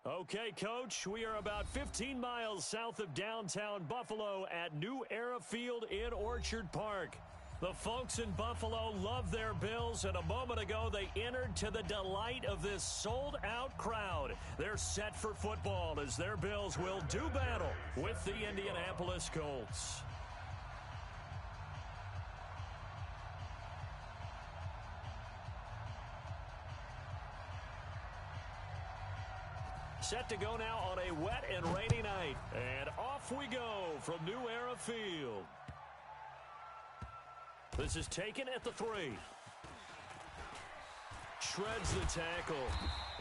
Okay, Coach, we are about 15 miles south of downtown Buffalo at New Era Field in Orchard Park. The folks in Buffalo love their Bills, and a moment ago they entered to the delight of this sold-out crowd. They're set for football as their Bills will do battle with the Indianapolis Colts. Set to go now on a wet and rainy night. And off we go from New Era Field. This is taken at the 3. Shreds the tackle.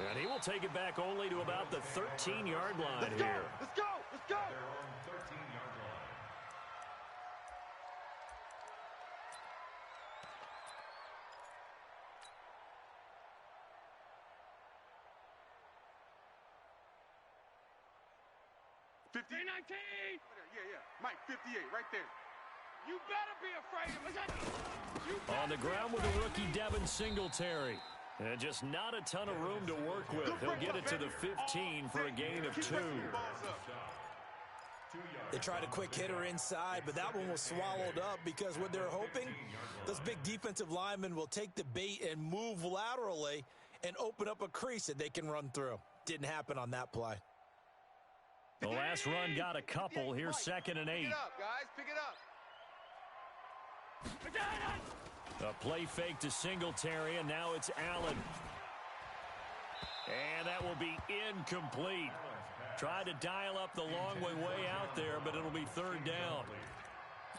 And he will take it back only to about the 13-yard line here. Let's go! Let's go! They're on 13-yard line. Yeah. Mike, 58, right there. You better be afraid of us. On the ground with the rookie Devin Singletary. And just not a ton of room to work with. He'll get it to the 15 for a gain of 2. They tried a quick hitter inside, but that one was swallowed up because what they're hoping, those big defensive linemen will take the bait and move laterally and open up a crease that they can run through. Didn't happen on that play. The last run got a couple. Here's 2nd and 8. Pick it up, guys. Pick it up. A play fake to Singletary, and now it's Allen. And that will be incomplete. Tried to dial up the long way out there, but it'll be 3rd down.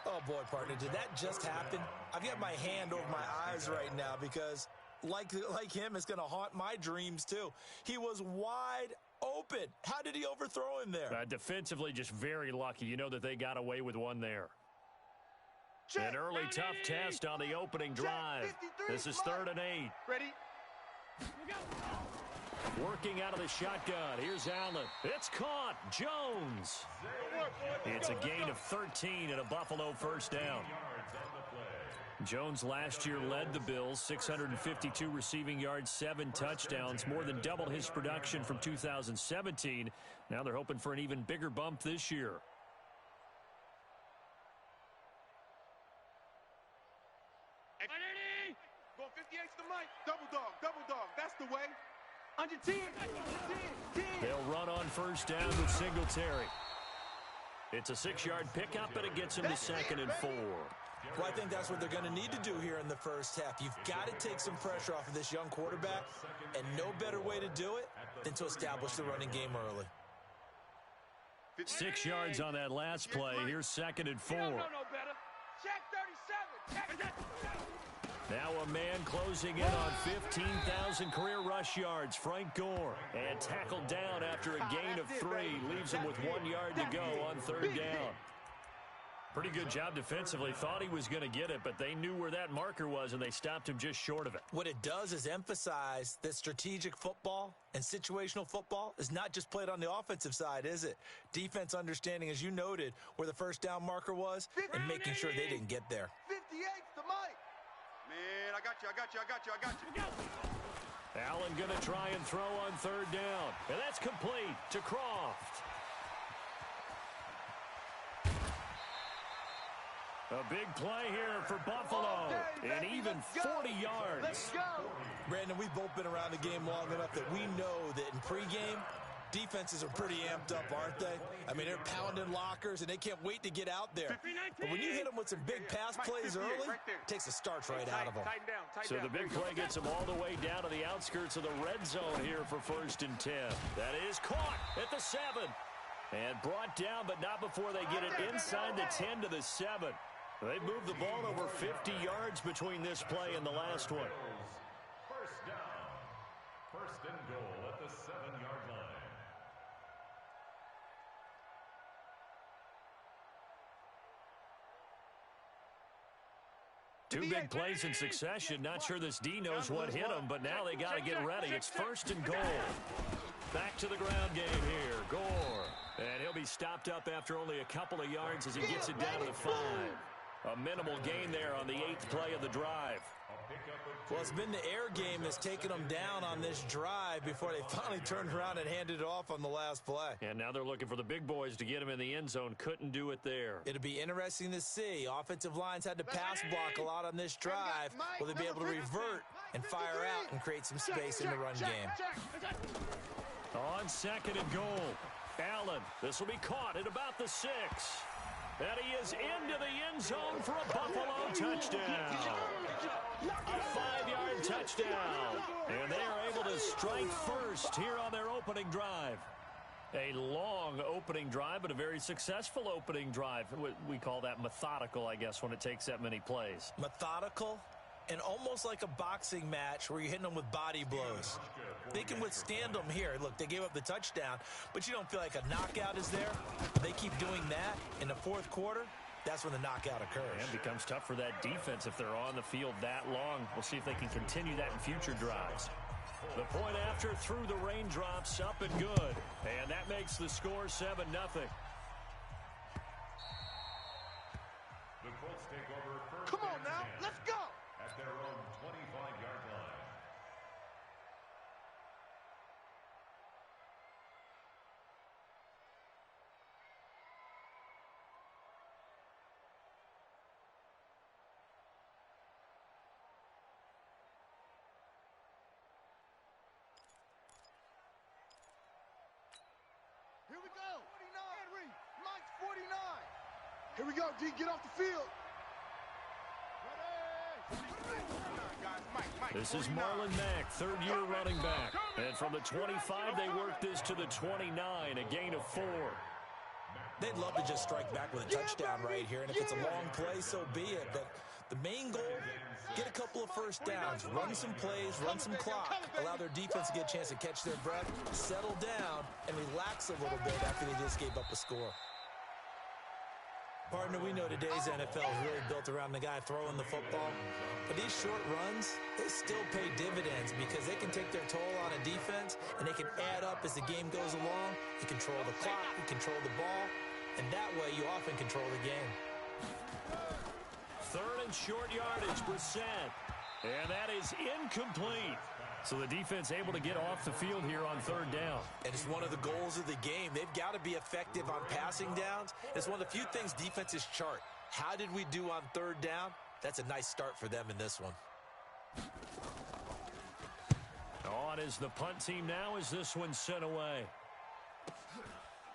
Oh, boy, partner, did that just happen? I've got my hand over my eyes right now because, like him, it's going to haunt my dreams, too. He was wide open. How did he overthrow him there? Defensively, just very lucky. You know that they got away with one there. An early tough test on the opening drive. This is 3rd and 8. Ready? Working out of the shotgun. Here's Allen. It's caught. Jones. It's a gain of 13 and a Buffalo 1st down. Jones last year led the Bills, 652 receiving yards, 7 touchdowns, more than double his production from 2017. Now they're hoping for an even bigger bump this year. Going 58's the mic. Double dog. That's the way. Under 10. They'll run on 1st down with Singletary. It's a 6-yard pickup, but it gets him to 2nd and 4. Well, I think that's what they're going to need to do here in the first half. You've got to take some pressure off of this young quarterback, and no better way to do it than to establish the running game early. 6 yards on that last play. Here's 2nd and 4. No better. Check 37. Now a man closing in on 15,000 career rush yards, Frank Gore. And tackled down after a gain of 3. Leaves him with 1 yard to go on 3rd down. Pretty good job defensively. Thought he was going to get it, but they knew where that marker was, and they stopped him just short of it. What it does is emphasize that strategic football and situational football is not just played on the offensive side, is it? Defense understanding, as you noted, where the 1st down marker was and making sure they didn't get there. 58's the mic. Man, I got you. Allen going to try and throw on 3rd down. And that's complete to Croft. A big play here for Buffalo. And even 40 yards. Let's go. Brandon, we've both been around the game long enough that we know that in pregame, defenses are pretty amped up, aren't they? I mean, they're pounding lockers, and they can't wait to get out there. But when you hit them with some big pass plays early, it takes the starch right out of them. So the big play gets them all the way down to the outskirts of the red zone here for 1st and 10. That is caught at the 7. And brought down, but not before they get it inside the 10 to the 7. They've moved the ball over 50 yards between this play and the last one. 1st down. 1st and goal at the 7-yard line. Two big plays in succession. Not sure this D knows what hit him, but now they got to get ready. It's 1st and goal. Back to the ground game here. Gore. And he'll be stopped up after only a couple of yards as he gets it down to the 5. A minimal gain there on the 8th play of the drive. Well, it's been the air game that's taken them down on this drive before they finally turned around and handed it off on the last play. And now they're looking for the big boys to get him in the end zone. Couldn't do it there. It'll be interesting to see. Offensive lines had to pass block a lot on this drive. Will they be able to revert and fire out and create some space in the run game? On 2nd and goal, Allen. This will be caught at about the 6. And he is into the end zone for a Buffalo touchdown. A 5-yard touchdown. And they are able to strike first here on their opening drive. A long opening drive, but a very successful opening drive. We call that methodical, I guess, when it takes that many plays. Methodical and almost like a boxing match where you're hitting them with body blows. They can withstand them here. Look, they gave up the touchdown, but you don't feel like a knockout is there. They keep doing that in the 4th quarter. That's when the knockout occurs. And it becomes tough for that defense if they're on the field that long. We'll see if they can continue that in future drives. The point after through the raindrops, up and good. And that makes the score 7-0. The Colts take over first. Come on now, let's go. At their own 25-yard line. Here we go. 49. Henry, Mike's 49. Here we go, D. Get off the field. This is Marlon Mack, 3rd-year running back. And from the 25, they work this to the 29, a gain of 4. They'd love to just strike back with a touchdown right here, and if it's a long play, so be it. But the main goal, get a couple of first downs, run some plays, run some clock, allow their defense to get a chance to catch their breath, settle down, and relax a little bit after they just gave up a score. Partner, we know today's NFL is really built around the guy throwing the football. But these short runs, they still pay dividends because they can take their toll on a defense and they can add up as the game goes along. You control the clock, you control the ball, and that way you often control the game. 3rd and short yardage, Brissett. And that is incomplete. So the defense able to get off the field here on 3rd down. And it's one of the goals of the game. They've got to be effective on passing downs. It's one of the few things defenses chart. How did we do on 3rd down? That's a nice start for them in this one. On is the punt team now as this one's sent away.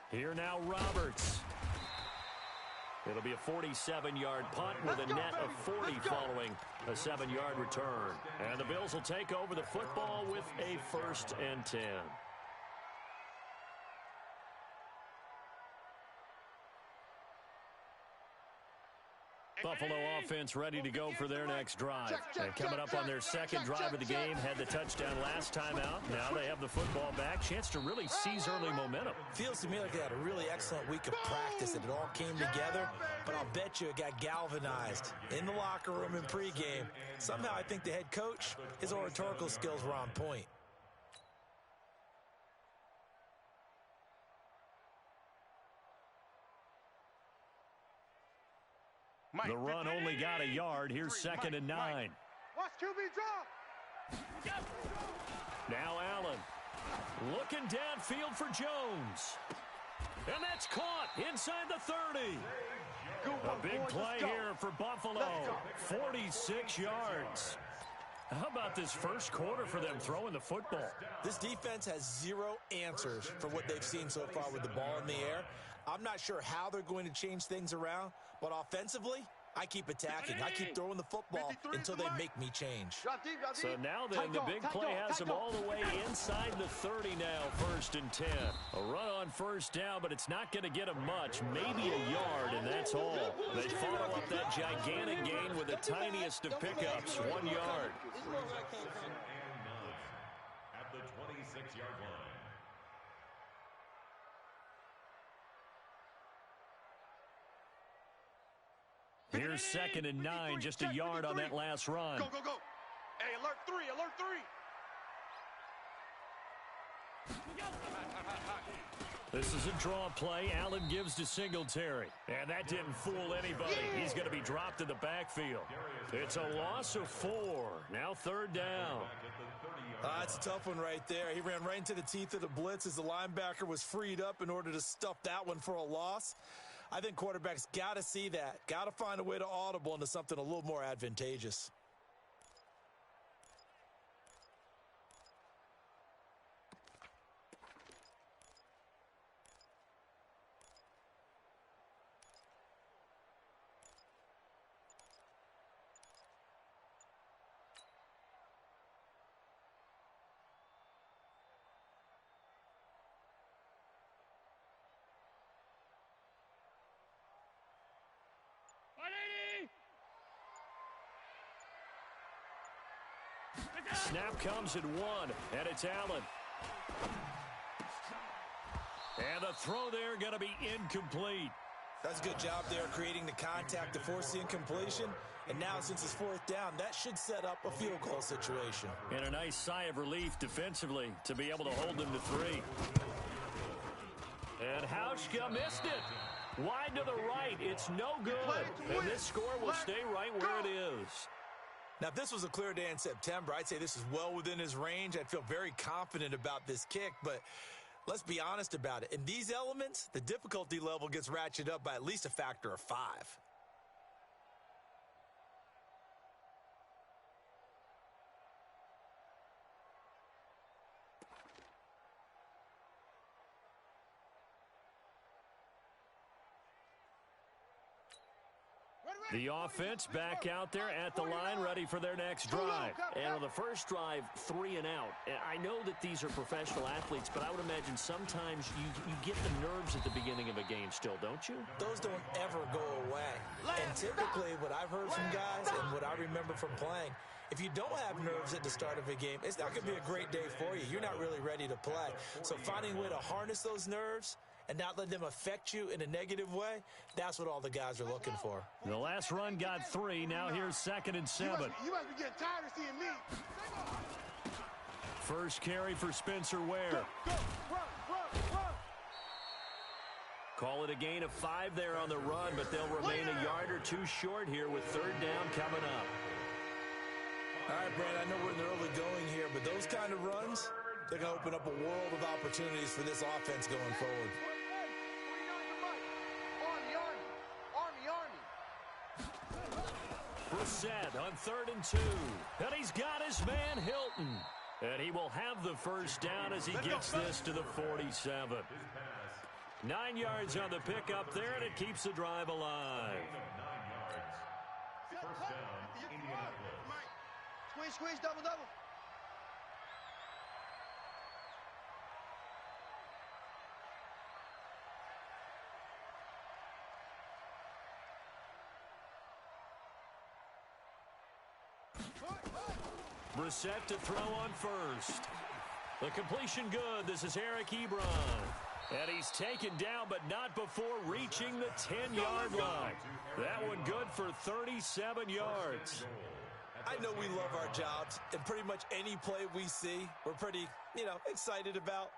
Here now Roberts. It'll be a 47-yard punt with a net of 40 following a 7-yard return. And the Bills will take over the football with a 1st and 10. Buffalo offense ready to go for their next drive. And coming up on their 2nd drive of the game, had the touchdown last time out. Now they have the football back. Chance to really seize early momentum. Feels to me like they had a really excellent week of practice and it all came together. But I'll bet you it got galvanized in the locker room in pregame. Somehow I think the head coach, his oratorical skills were on point. The run only got a yard. Here's 2nd and 9. Watch QB drop. Now Allen looking downfield for Jones. And that's caught inside the 30. A big play here for Buffalo. 46 yards. How about this first quarter for them throwing the football? This defense has zero answers for what they've seen so far with the ball in the air. I'm not sure how they're going to change things around, but offensively, I keep attacking. I keep throwing the football until they make me change. So now then, the big play has them all the way inside the 30 now, 1st and 10. A run on 1st down, but it's not going to get them much. Maybe a yard, and that's all. They follow up that gigantic gain with the tiniest of pickups, 1 yard. At the 26-yard line. Here's 2nd and 9, just a yard on that last run. Go, go, go. Hey, alert 3, alert 3. This is a draw play. Allen gives to Singletary. And that didn't fool anybody. He's going to be dropped in the backfield. It's a loss of 4. Now 3rd down. That's a tough one right there. He ran right into the teeth of the blitz as the linebacker was freed up in order to stuff that one for a loss. I think quarterbacks got to see that. Got to find a way to audible into something a little more advantageous. Snap comes at 1, and it's Allen. And the throw there going to be incomplete. That's a good job there creating the contact to force the incompletion. And now since it's 4th down, that should set up a field goal situation. And a nice sigh of relief defensively to be able to hold them to 3. And Hauschka missed it. Wide to the right. It's no good. And this score will stay right where it is. Now, if this was a clear day in September, I'd say this is well within his range. I'd feel very confident about this kick, but let's be honest about it. In these elements, the difficulty level gets ratcheted up by at least a factor of 5. The offense back out there at the line, ready for their next drive. And on the first drive, 3 and out. I know that these are professional athletes, but I would imagine sometimes you get the nerves at the beginning of a game still, don't you? Those don't ever go away. And typically, what I've heard from guys and what I remember from playing, if you don't have nerves at the start of a game, it's not going to be a great day for you. You're not really ready to play. So finding a way to harness those nerves and not let them affect you in a negative way, that's what all the guys are looking for. The last run got 3. Now here's 2nd and 7. You must be getting tired of seeing me. First carry for Spencer Ware. Run. Call it a gain of 5 there on the run, but they'll remain a yard or 2 short here with 3rd down coming up. All right, Brandon, I know we're in the early going here, but those kind of runs, they're going to open up a world of opportunities for this offense going forward. Brissett on 3rd and 2. And he's got his man Hilton. And he will have the first down as he gets this to the 47. 9 yards on the pickup there, and it keeps the drive alive. 9 yards. First down, Indianapolis. Squeeze, double. Brissett to throw on first. The completion good. This is Eric Ebron. And he's taken down, but not before reaching the 10-yard line. That one good for 37 yards. I know we love our jobs, and pretty much any play we see, we're pretty, excited about.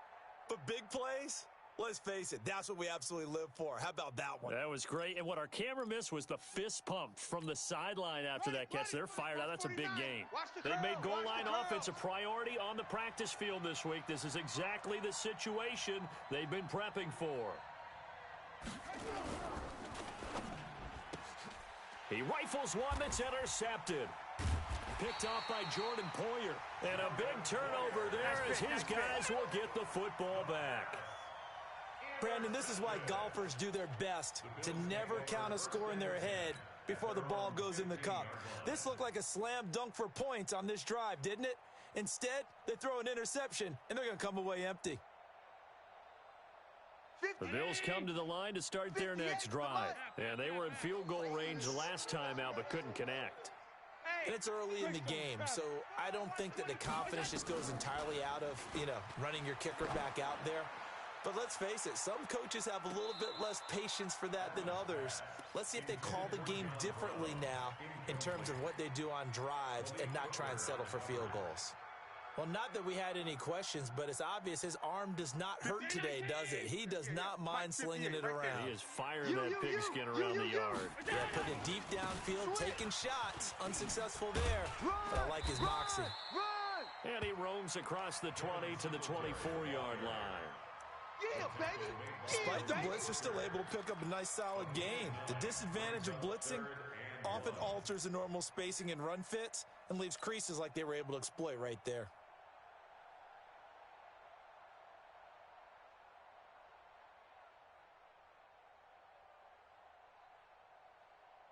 But big plays, let's face it, that's what we absolutely live for. How about that one? That was great. And what our camera missed was the fist pump from the sideline after that catch. They're fired out. That's a big game. They've made goal line offense a priority on the practice field this week. This is exactly the situation they've been prepping for. He rifles one that's intercepted. Picked off by Jordan Poyer. And a big turnover there as his guys will get the football back. Brandon, this is why golfers do their best to never count a score in their head before the ball goes in the cup. This looked like a slam dunk for points on this drive, didn't it? Instead, they throw an interception, and they're going to come away empty. The Bills come to the line to start their next drive. And they were in field goal range the last time out, but couldn't connect. And it's early in the game, so I don't think that the confidence just goes entirely out of, running your kicker back out there. But let's face it, some coaches have a little bit less patience for that than others. Let's see if they call the game differently now in terms of what they do on drives and not try and settle for field goals. Well, not that we had any questions, but it's obvious his arm does not hurt today, does it? He does not mind slinging it around. He is firing that pigskin around the yard. Yeah, putting it deep downfield, taking shots. Unsuccessful there, but I like his moxie. And he roams across the 20 to the 24-yard line. Yeah, baby. Despite the blitz, they're still able to pick up a nice, solid gain. The disadvantage of blitzing often alters the normal spacing and run fits and leaves creases like they were able to exploit right there.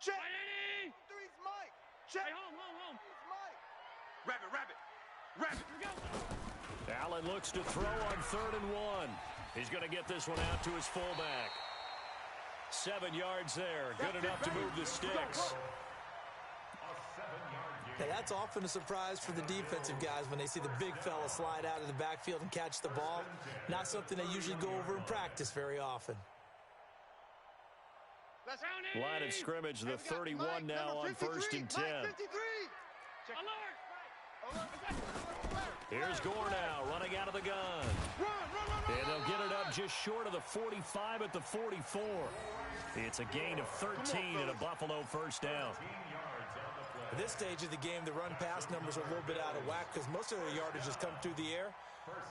Check. Three's Mike. Check. Hey, home. Three's Mike. Rabbit. Allen looks to throw on 3rd and 1. He's going to get this one out to his fullback. 7 yards there. Good enough to move the sticks. Yeah, that's often a surprise for the defensive guys when they see the big fella slide out of the backfield and catch the ball. Not something they usually go over in practice very often. Line of scrimmage, the 31 now on 1st and 10. Here's Gore now running out of the gun. And they'll get it up just short of the 45 at the 44. It's a gain of 13 and a Buffalo first down. At this stage of the game, the run-pass numbers are a little bit out of whack because most of their yardage has come through the air.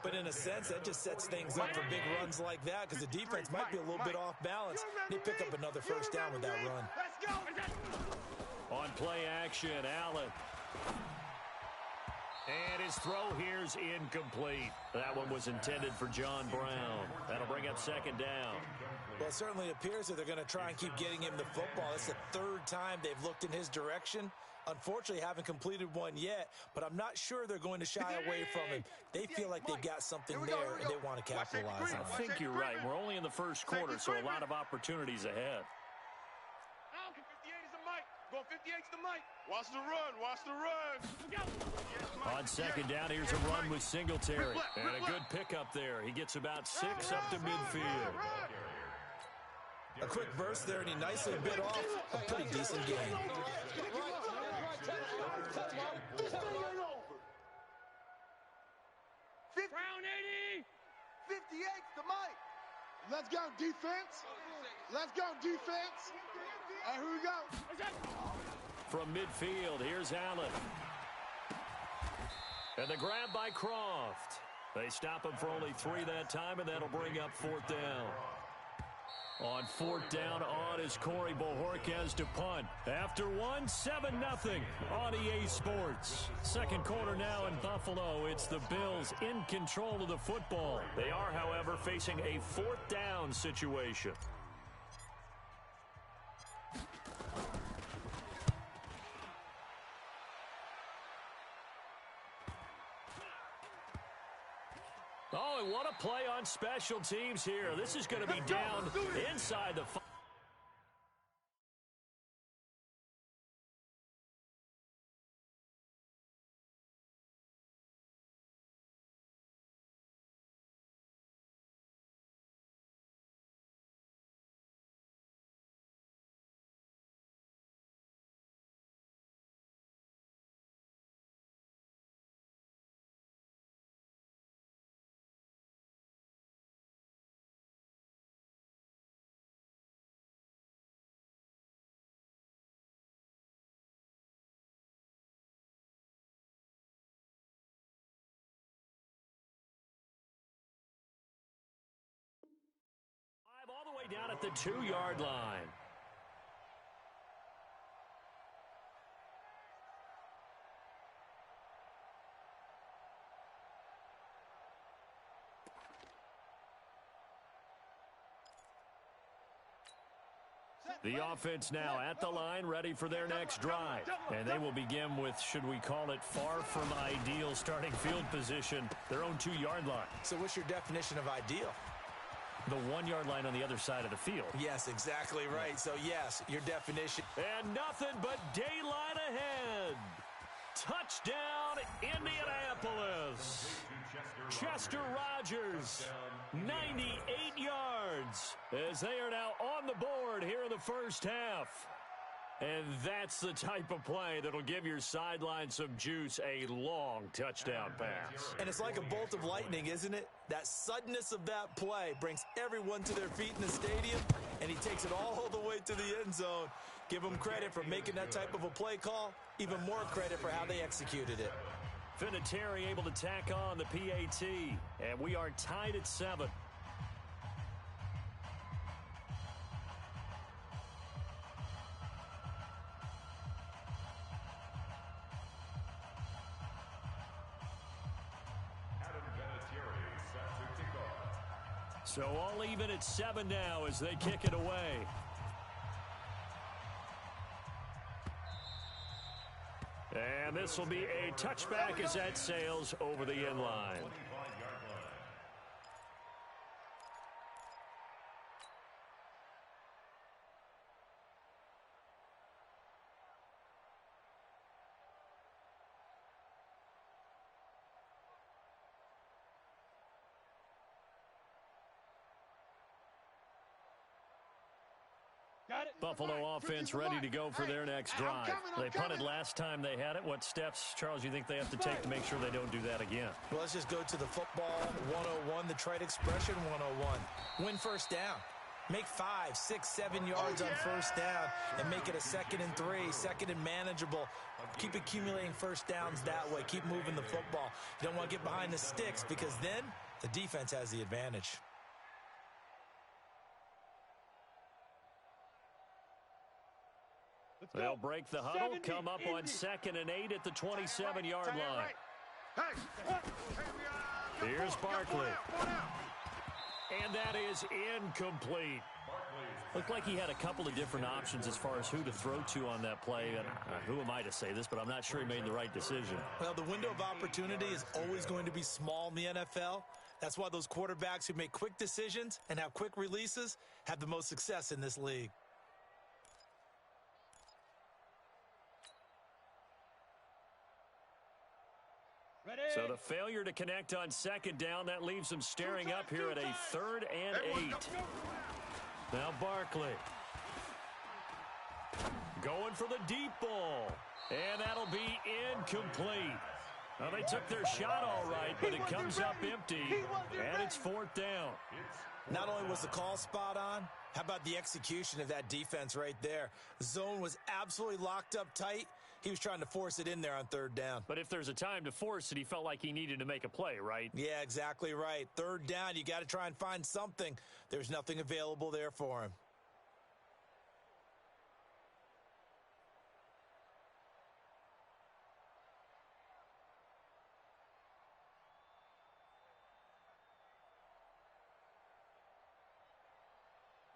But in a sense, that just sets things up for big runs like that because the defense might be a little bit off balance. They pick up another first down with that run. On play action, Allen. And his throw here's incomplete. That one was intended for John Brown. That'll bring up 2nd down. Well, it certainly appears that they're going to try and keep getting him the football. It's the 3rd time they've looked in his direction. Unfortunately, haven't completed one yet, but I'm not sure they're going to shy away from him. They feel like they've got something there, and they want to capitalize on it. I think you're right. We're only in the 1st quarter, so a lot of opportunities ahead. 58 is the mic. Go 58 to the mic. Watch the run. Watch the run. On 2nd down, here's a run with Singletary. And a good pickup there. He gets about 6 up to midfield. A quick burst there, and he nicely bit off a pretty decent game. Brown 80. 58 the mic. Let's go, defense. Let's go, defense. And here we go. From midfield, here's Allen. And the grab by Croft. They stop him for only 3 that time, and that'll bring up 4th down. On 4th down, on is Corey Bojorquez to punt. After 1, 7-0 on EA Sports. 2nd quarter now in Buffalo. It's the Bills in control of the football. They are, however, facing a 4th down situation. Oh, and what a play on special teams here. This is going to be down inside the 5. All the way down at the 2-yard line. The offense now at the line, ready for their next drive. And they will begin with, should we call it, far from ideal starting field position, their own 2-yard line. So what's your definition of ideal? The 1-yard line on the other side of the field. Yes, exactly right. So, yes, your definition. And nothing but daylight ahead. Touchdown, Indianapolis. Chester Rogers, 98 yards, as they are now on the board here in the first half. And that's the type of play that'll give your sideline some juice, a long touchdown pass. And it's like a bolt of lightning, isn't it? That suddenness of that play brings everyone to their feet in the stadium, and he takes it all the way to the end zone. Give him credit for making that type of a play call, even more credit for how they executed it. Vinatieri able to tack on the PAT, and we are tied at 7. So all even at 7 now as they kick it away. And this will be a touchback as that sails over the end line. Buffalo offense ready to go for their next drive. They punted last time they had it. What steps, Charles, you think they have to take to make sure they don't do that again? Well, let's just go to the football 101, the trite expression 101. Win first down. Make 5, 6, 7 yards on first down and make it a 2nd and 3, 2nd and manageable. Keep accumulating first downs that way. Keep moving the football. You don't want to get behind the sticks because then the defense has the advantage. They'll break the huddle, come up on 2nd and 8 at the 27-yard line. Here's Barkley. And that is incomplete. Looked like he had a couple of different options as far as who to throw to on that play. And who am I to say this, but I'm not sure he made the right decision. Well, the window of opportunity is always going to be small in the NFL. That's why those quarterbacks who make quick decisions and have quick releases have the most success in this league. So the failure to connect on 2nd down, that leaves them staring up here at a 3rd and 8. Now Barkley. Going for the deep ball. And that'll be incomplete. Well, they took their shot all right, but it comes up empty, and it's 4th down. Not only was the call spot on, how about the execution of that defense right there? The zone was absolutely locked up tight. He was trying to force it in there on 3rd down. But if there's a time to force it, he felt like he needed to make a play, right? Yeah, exactly right. 3rd down, you got to try and find something. There's nothing available there for him.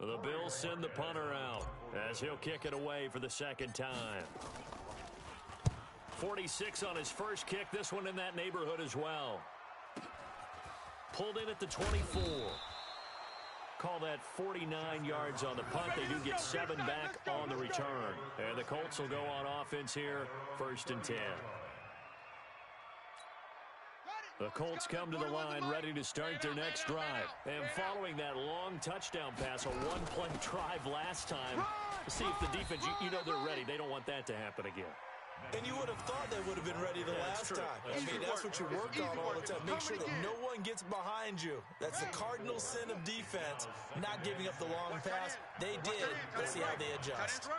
The Bills send the punter out as he'll kick it away for the 2nd time. 46 on his first kick. This one in that neighborhood as well. Pulled in at the 24. Call that 49 yards on the punt. They do get 7 back on the return. And the Colts will go on offense here, 1st and 10. The Colts come to the line ready to start their next drive. And following that long touchdown pass, a one-play drive last time, see if the defense, you know they're ready. They don't want that to happen again. And you would have thought they would have been ready the last time. I mean, that's what you work on all the time. Make sure that no one gets behind you. That's the cardinal sin of defense, not giving up the long pass. They did. Let's see how they adjust.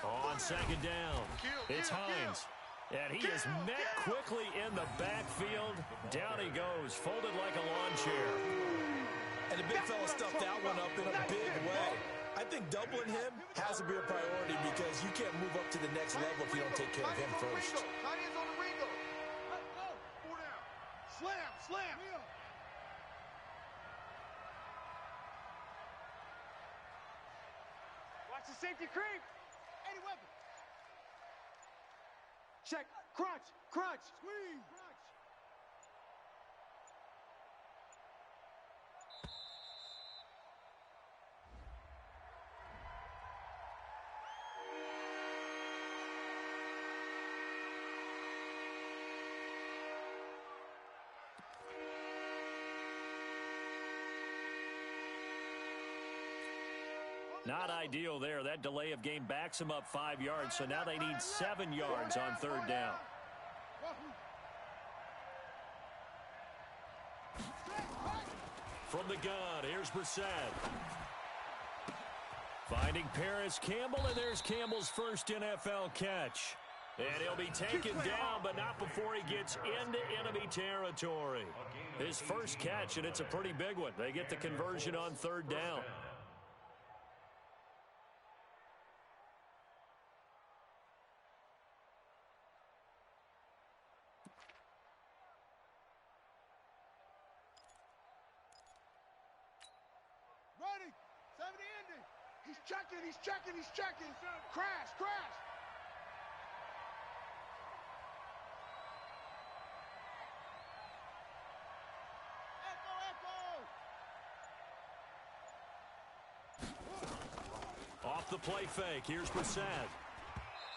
On 2nd down, it's Hines. And he is met quickly in the backfield. Down he goes, folded like a lawn chair. And the big fella stuffed that one up in a big way. I think doubling him has to be a priority because you can't move up to the next level if you don't take care of him first. Slam, slam. Watch the safety creep. Any weapon. Check. Crunch. Crunch. Squeeze. Crunch. Not ideal there. That delay of game backs them up 5 yards, so now they need 7 yards on third down. From the gun, here's Brissett. Finding Paris Campbell, and there's Campbell's first NFL catch. And he'll be taken down, but not before he gets into enemy territory. His first catch, and it's a pretty big one. They get the conversion on third down. Ready. 70 ending. He's checking, he's checking, he's checking. Crash, crash. Off the play fake, here's Brissett.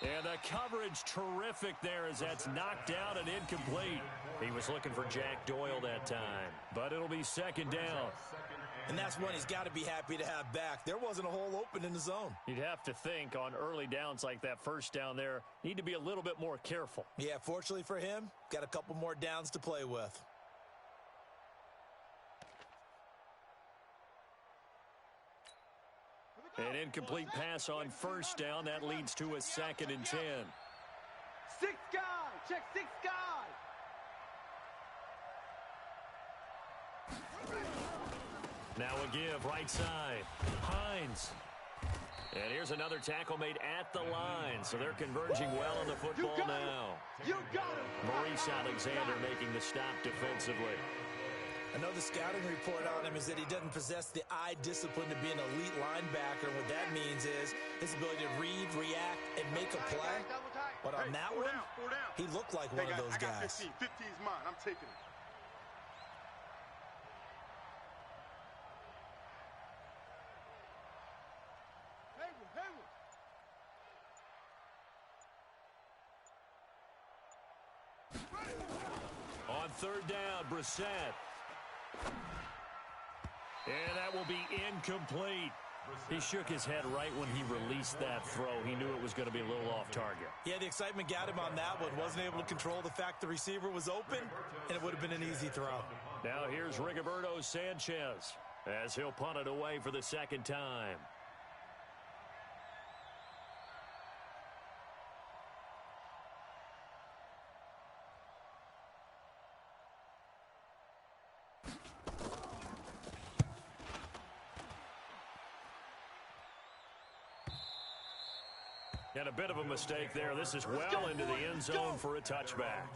And the coverage terrific there as that's knocked down and incomplete. He was looking for Jack Doyle that time, but it'll be second down. And that's one he's got to be happy to have back. There wasn't a hole open in the zone. You'd have to think on early downs like that first down there, need to be a little bit more careful. Yeah, fortunately for him, got a couple more downs to play with. An incomplete pass on first down. That leads to a 2nd and 10. 6 guy. Check 6 guy. Now a give, right side. Hines. And here's another tackle made at the line. So they're converging well on the football now. You got him. Maurice Alexander making the stop defensively. I know the scouting report on him is that he doesn't possess the eye discipline to be an elite linebacker. And what that means is his ability to read, react, and make a play. But on that one, he looked like one of those guys. 15 is mine. I'm taking it. On third down, Brissett. And that will be incomplete. He shook his head right when he released that throw. He knew it was going to be a little off target. Yeah, the excitement got him on that one. Wasn't able to control the fact the receiver was open, and it would have been an easy throw. Now here's Rigoberto Sanchez as he'll punt it away for the second time. And a bit of a mistake there. This is well into the end zone for a touchback.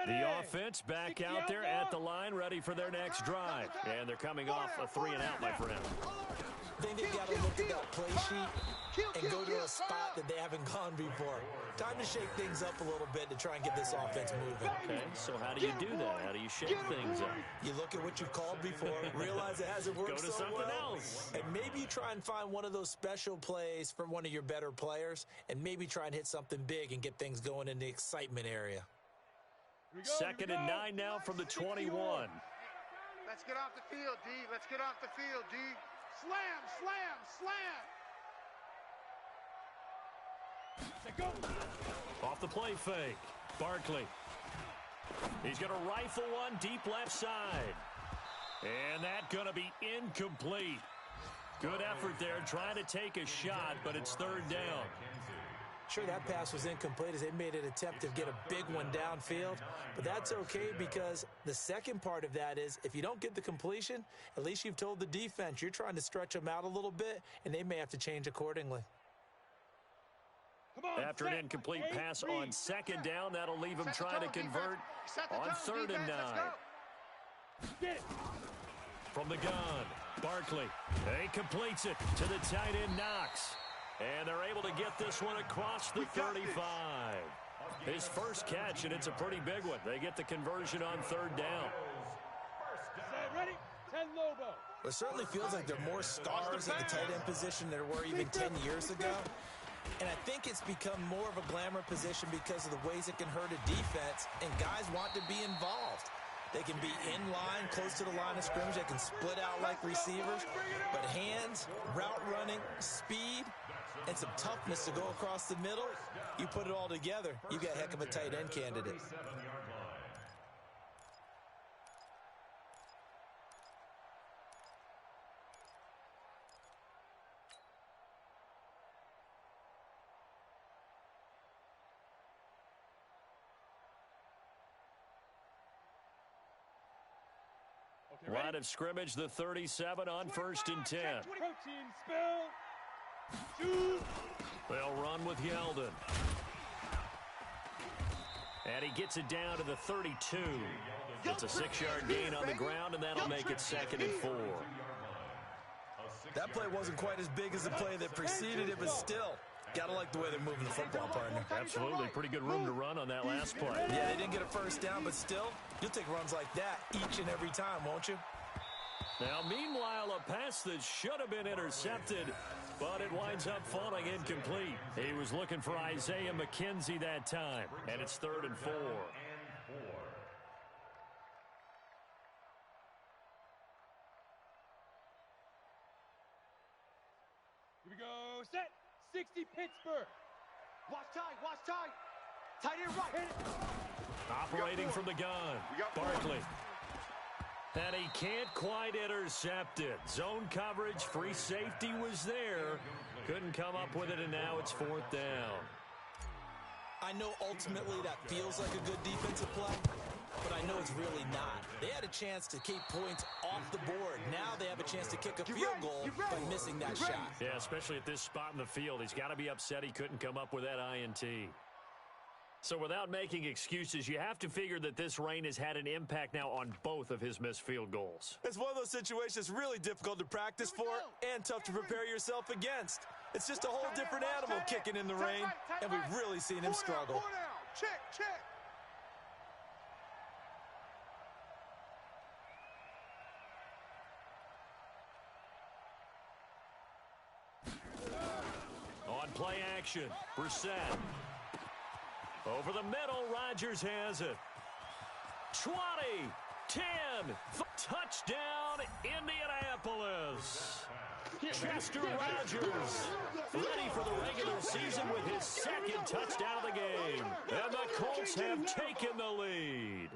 The offense back out there at the line, ready for their next drive. And they're coming off a 3-and-out, my friend. I think they've got to look at that play sheet and go to a spot that they haven't gone before. Time to shake things up a little bit to try and get this offense moving. Okay, so how do you do that? How do you shake things up? You look at what you've called before, realize it hasn't worked so well. Go to something else. And maybe you try and find one of those special plays from one of your better players, and maybe try and hit something big and get things going in the excitement area. 2nd and 9 now from the 21. Let's get off the field, D. Let's get off the field, D. Slam, slam, slam. Off the play fake. Barkley. He's going to rifle one deep left side. And that's going to be incomplete. Good effort there trying to take a shot, but it's third down. Sure, that pass was incomplete as they made an attempt to get a big one downfield, but that's okay because the second part of that is if you don't get the completion, at least you've told the defense you're trying to stretch them out a little bit, and they may have to change accordingly. After an incomplete pass on second down, that'll leave him trying to convert on 3rd and 9. From the gun, Barkley. He completes it to the tight end Knox. And they're able to get this one across the 35. His first catch, and it's a pretty big one. They get the conversion on third down. Ready? 10 Lobo. It certainly feels like there are more stars at the tight end position than there were even 10 years ago. And I think it's become more of a glamour position because of the ways it can hurt a defense, and guys want to be involved. They can be in line, close to the line of scrimmage. They can split out like receivers. But hands, route running, speed, and some toughness to go across the middle, you put it all together, you got a heck of a tight end candidate. Line of scrimmage, the 37 on 1st and 10. Protein spill. Shoot. They'll run with Yeldon. And he gets it down to the 32. It's a 6-yard gain on the ground, and that'll make it 2nd and 4. That play wasn't quite as big as the play that preceded it, but still, gotta like the way they're moving the football, partner. Absolutely. Pretty good room to run on that last play. Yeah, they didn't get a first down, but still, you'll take runs like that each and every time, won't you? Now, meanwhile, a pass that should have been intercepted, but it winds up falling incomplete. He was looking for Isaiah McKenzie that time, and it's 3rd and 4. Here we go. Set. 60 Pittsburgh. Watch tight. Tight end right. Operating from the gun, Barkley. And he can't quite intercept it. Zone coverage, free safety was there. Couldn't come up with it, and now it's 4th down. I know ultimately that feels like a good defensive play, but I know it's really not. They had a chance to keep points off the board. Now they have a chance to kick a field goal by missing that shot. Yeah, especially at this spot in the field. He's got to be upset he couldn't come up with that INT. So without making excuses, you have to figure that this rain has had an impact now on both of his missed field goals. It's one of those situations really difficult to practice for and tough to prepare yourself against. It's just a whole different animal kicking in the rain, and we've really seen him struggle. Check. On play action, Brissett. Over the middle, Rodgers has it. 20, 10, touchdown, Indianapolis. Chester Rogers, ready for the regular season with his 2nd touchdown of the game. And the Colts have taken the lead.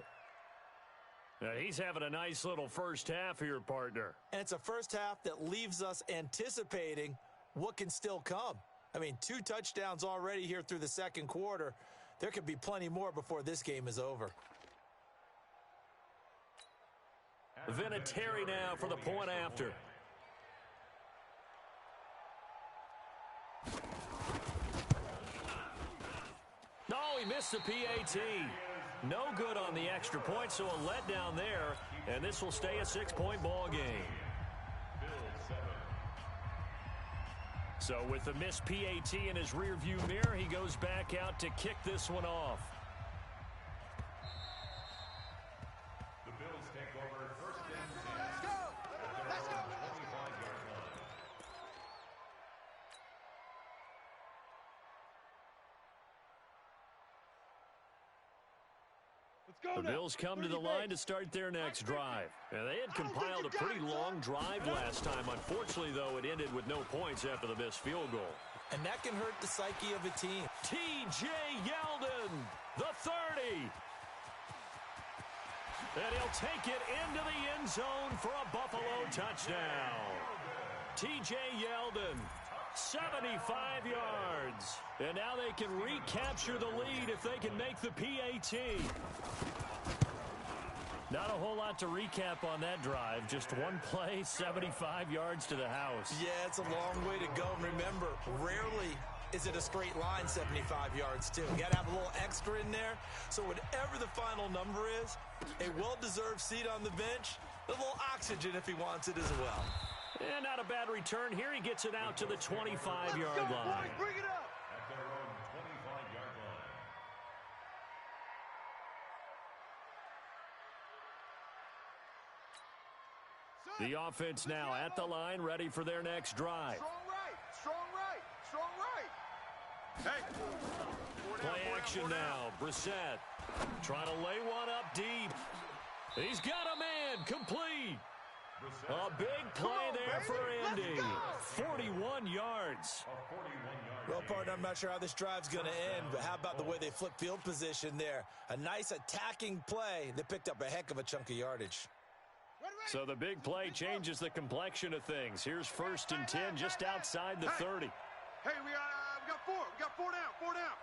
Now, he's having a nice little first half here, partner. And it's a first half that leaves us anticipating what can still come. I mean, 2 touchdowns already here through the 2nd quarter. There could be plenty more before this game is over. Vinatieri now for the point after. No, he missed the PAT. No good on the extra point, so a letdown there, and this will stay a 6-point ball game. So with the missed PAT in his rearview mirror, he goes back out to kick this one off. The Bills take over 1st and 10. Let's go. The Bills come to the line to start their next drive. And they had compiled a pretty long drive last time. Unfortunately, though, it ended with no points after the missed field goal. And that can hurt the psyche of a team. T.J. Yeldon, the 30. And he'll take it into the end zone for a Buffalo touchdown. T.J. Yeldon, 75 yards. And now they can recapture the lead if they can make the PAT. Not a whole lot to recap on that drive. Just one play, 75 yards to the house. Yeah, it's a long way to go. And remember, rarely is it a straight line 75 yards, too. You got to have a little extra in there. So whatever the final number is, a well-deserved seat on the bench, a little oxygen if he wants it as well. And not a bad return here. He gets it out to the 25-yard line. Bring it up. At their own 25-yard line. The offense now at the line, ready for their next drive. Strong right. Strong right. Strong right. Hey. Play action now. Brissett trying to lay one up deep. He's got a man. Complete. A big play there for Andy. 41 yards. Well, partner, I'm not sure how this drive's going to end, but how about the way they flip field position there? A nice attacking play that picked up a heck of a chunk of yardage. So the big play changes the complexion of things. Here's 1st and 10 just outside the 30. Hey, we got 4. We got 4 down. 4 down.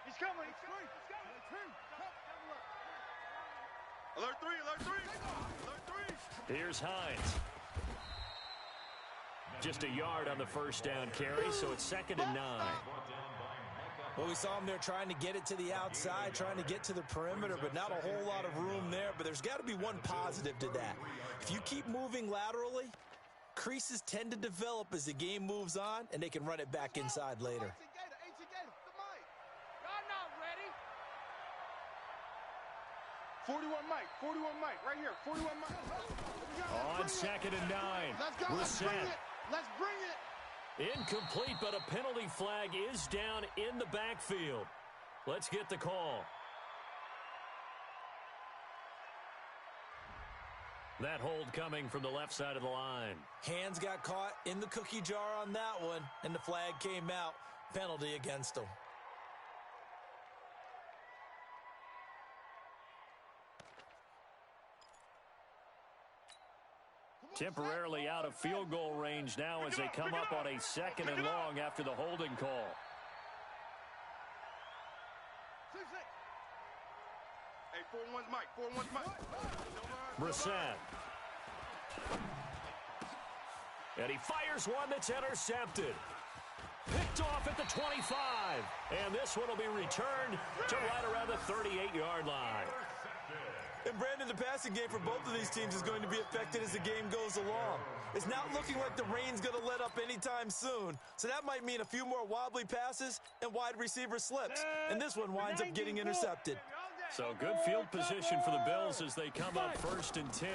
He's coming. He's coming. Alert 3. Alert 3. Alert 3. Here's Hines. Just a yard on the first down carry, so it's 2nd and 9. Well, we saw him there trying to get it to the outside, trying to get to the perimeter, but not a whole lot of room there. But there's got to be one positive to that. If you keep moving laterally, creases tend to develop as the game moves on, and they can run it back inside later. 41 Mike, 41 Mike, right here, 41 Mike. On 2nd and 9. Let's go, let's bring it. Let's bring it. Incomplete, but a penalty flag is down in the backfield. Let's get the call. That hold coming from the left side of the line. Hands got caught in the cookie jar on that one, and the flag came out. Penalty against them. Temporarily out of field goal range now as they come up on a 2nd and long after the holding call. Hey, 4-1's Mike, 4-1's Mike. Brissett. And he fires one that's intercepted. Picked off at the 25. And this one will be returned to right around the 38-yard line. And, Brandon, the passing game for both of these teams is going to be affected as the game goes along. It's not looking like the rain's going to let up anytime soon, so that might mean a few more wobbly passes and wide receiver slips. And this one winds up getting intercepted. So good field position for the Bills as they come up 1st and 10.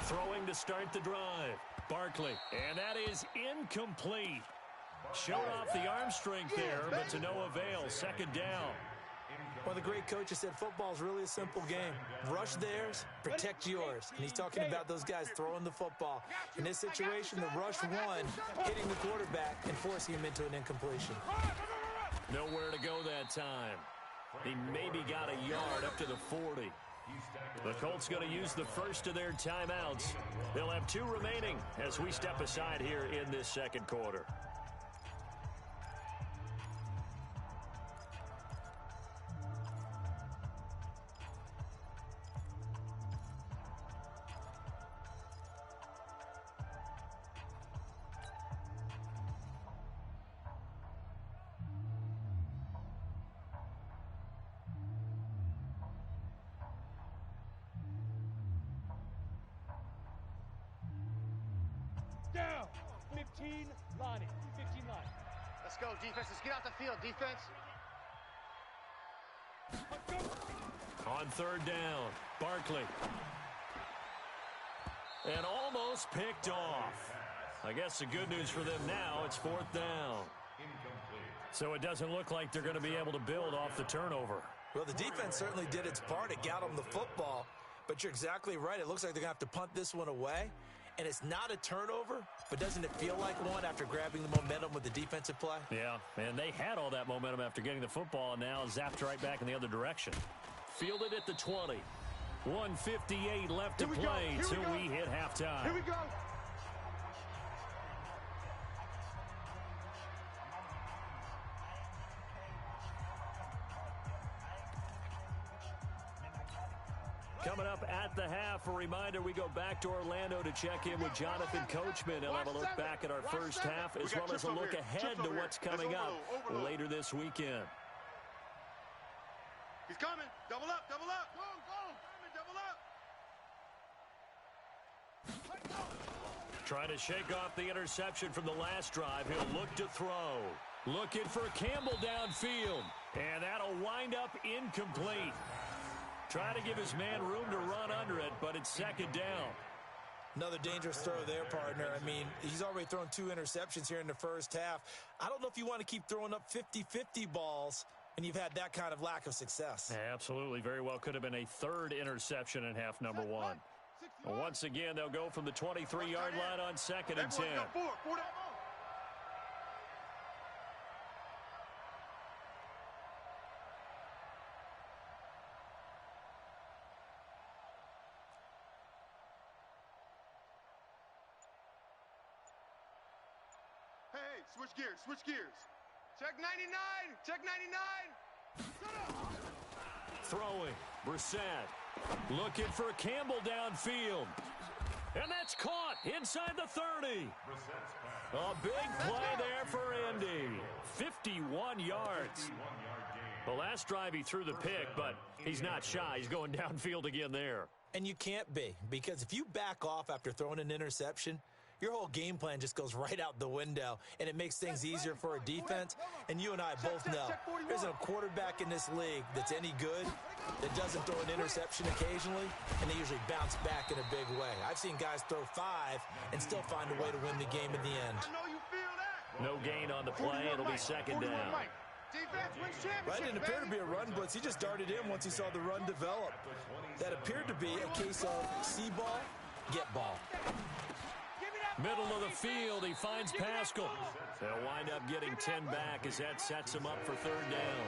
Throwing to start the drive. Barkley. And that is incomplete. Showed off the arm strength there, but to no avail. 2nd down. One of the great coaches said football is really a simple game. Rush theirs, protect yours. And he's talking about those guys throwing the football. In this situation, the rush one, hitting the quarterback and forcing him into an incompletion. Nowhere to go that time. He maybe got a yard up to the 40. The Colts going to use the first of their timeouts. They'll have 2 remaining as we step aside here in this 2nd quarter. Down. 15 line. 15 line. Let's go, defense. Let's get out the field, defense. On 3rd down, Barkley. And almost picked off. I guess the good news for them now, it's 4th down. So it doesn't look like they're going to be able to build off the turnover. Well, the defense certainly did its part. It got them the football. But you're exactly right. It looks like they're going to have to punt this one away. And it's not a turnover, but doesn't it feel like one after grabbing the momentum with the defensive play? Yeah, and they had all that momentum after getting the football, and now zapped right back in the other direction. Fielded at the 20. 1:58 left to play till we hit halftime. Here we go. Coming up at the half, a reminder, we go back to Orlando to check in with Jonathan Coachman. He'll have a look back at our first half as well as a look ahead to what's coming up later this weekend. He's coming. Double up, double up. Go, go. Double up. Trying to shake off the interception from the last drive. He'll look to throw. Looking for Campbell downfield. And that'll wind up incomplete. Try to give his man room to run under it, but it's second down. Another dangerous throw there, partner. I mean, he's already thrown 2 interceptions here in the first half. I don't know if you want to keep throwing up 50-50 balls, and you've had that kind of lack of success. Absolutely. Very well could have been a third interception in half number 1. Well, once again, they'll go from the 23-yard line on 2nd and 10. Hey, switch gears, switch gears. Check 99, check 99. Throwing, Brissett. Looking for Campbell downfield. And that's caught inside the 30. A big play there for Indy. 51 yards. The last drive he threw the pick, but he's not shy. He's going downfield again there. And you can't be, because if you back off after throwing an interception, your whole game plan just goes right out the window, and it makes things easier for a defense. And you and I both know there's a quarterback in this league that's any good that doesn't throw an interception occasionally, and they usually bounce back in a big way. I've seen guys throw 5 and still find a way to win the game in the end. No gain on the play. It'll be second down. Right, didn't appear to be a run blitz. He just darted in once he saw the run develop. That appeared to be a case of see ball, get ball. Middle of the field, he finds Pascal. They'll wind up getting 10 back as that sets him up for third down.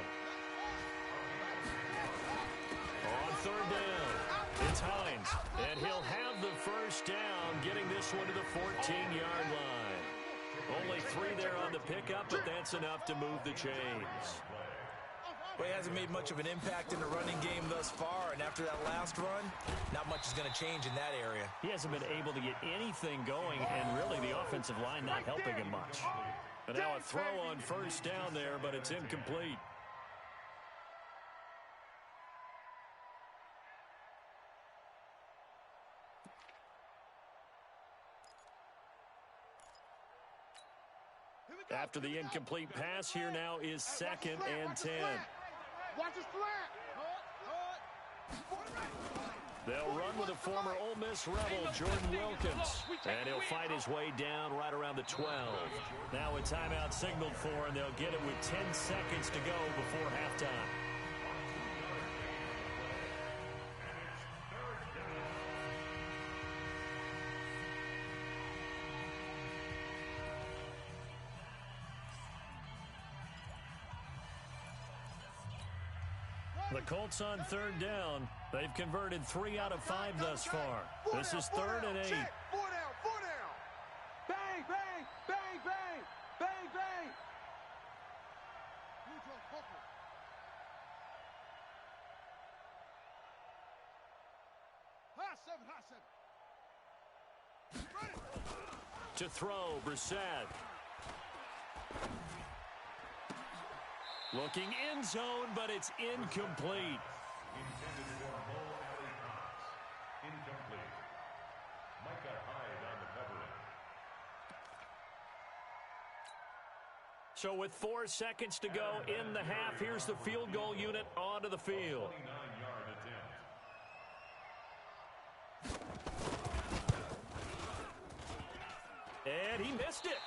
On third down, it's Hines, and he'll have the first down, getting this one to the 14-yard line. Only 3 there on the pickup, but that's enough to move the chains. Well, he hasn't made much of an impact in the running game thus far, and after that last run, not much is going to change in that area. He hasn't been able to get anything going, and really the offensive line not helping him much. But now a throw on first down there, but it's incomplete. After the incomplete pass, here now is 2nd and 10. Watch his flat. They'll run with a former Ole Miss Rebel, Jordan Wilkins. And he'll fight his way down right around the 12. Now a timeout signaled for, and they'll get it with 10 seconds to go before halftime. The Colts on third down. They've converted 3 out of 5 thus far. This is 3rd and 8. 4 down. Bang, bang, bang, bang, bang, bang. High 7. To throw, Brissett. Looking in zone, but it's incomplete. Intended for Mo Alley Cox. Incomplete. Micah Hyde on the covering. So with 4 seconds to go in the half, here's the field goal unit onto the field. 29-yard attempt. And he missed it.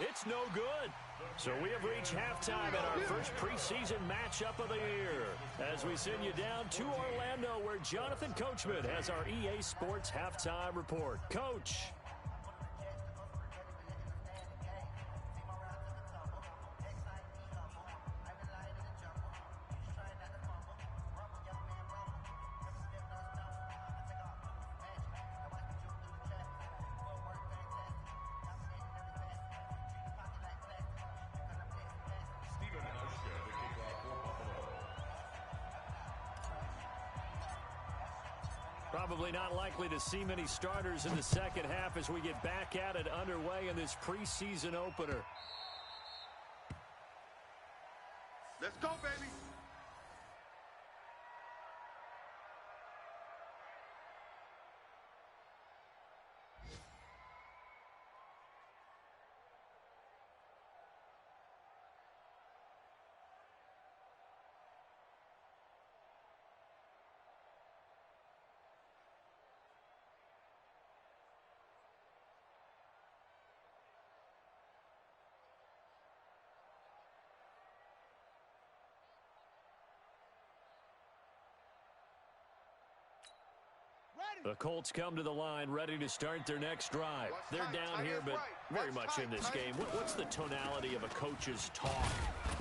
It's no good. So we have reached halftime at our first preseason matchup of the year as we send you down to Orlando, where Jonathan Coachman has our EA Sports halftime report. Coach. Probably not likely to see many starters in the second half as we get back at it underway in this preseason opener. Let's go, baby. The Colts come to the line ready to start their next drive. They're down here, but very much in this game. What's the tonality of a coach's talk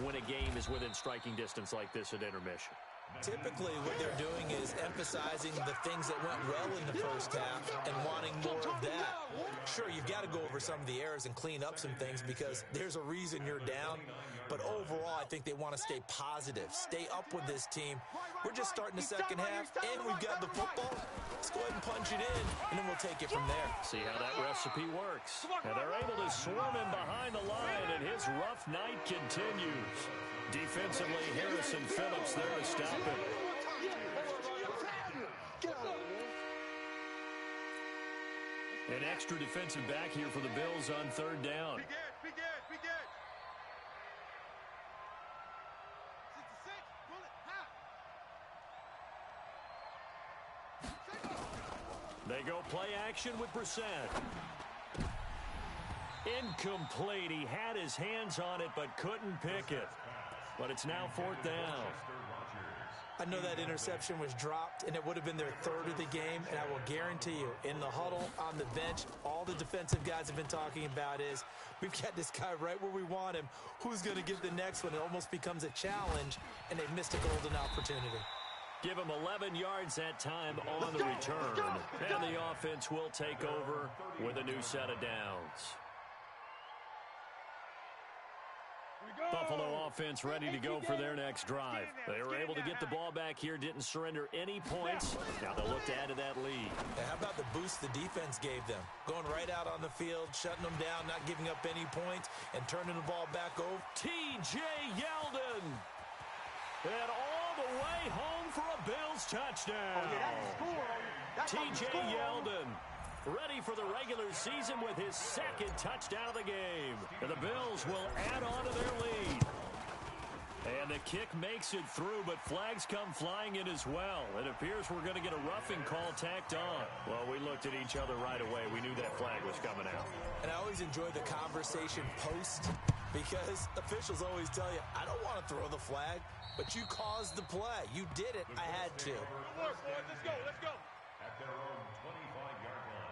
when a game is within striking distance like this at intermission? Typically, what they're doing is emphasizing the things that went well in the first half and wanting more of that. Sure, you've got to go over some of the errors and clean up some things because there's a reason you're down. But overall, I think they want to stay positive, stay up with this team. We're just starting the second half, and we've got the football. Let's go ahead and punch it in, and then we'll take it from there. See how that recipe works. And they're able to swarm him behind the line, and his rough night continues. Defensively, Harrison Phillips there to stop him. An extra defensive back here for the Bills on third down. Be good. They go play action with Brissett. Incomplete. He had his hands on it but couldn't pick it. But it's now fourth down. I know that interception was dropped, and it would have been their third of the game, and I will guarantee you, in the huddle, on the bench, all the defensive guys have been talking about is, we've got this guy right where we want him. Who's going to get the next one? It almost becomes a challenge, and they've missed a golden opportunity. Give him 11 yards that time on the return. And the offense will take over with a new set of downs. Buffalo offense ready to go for their next drive. They were able to get the ball back here, didn't surrender any points. Now they'll look to add to that lead. How about the boost the defense gave them? Going right out on the field, shutting them down, not giving up any points, and turning the ball back over. T.J. Yeldon. And all the way home for a Bills touchdown. T.J. Yeldon ready for the regular season with his second touchdown of the game. And the Bills will add on to their lead. And the kick makes it through, but flags come flying in as well. It appears we're going to get a roughing call tacked on. Well, we looked at each other right away. We knew that flag was coming out. And I always enjoy the conversation post because officials always tell you, I don't want to throw the flag, but you caused the play. You did it. I had to. Let's go. At their own 25-yard line.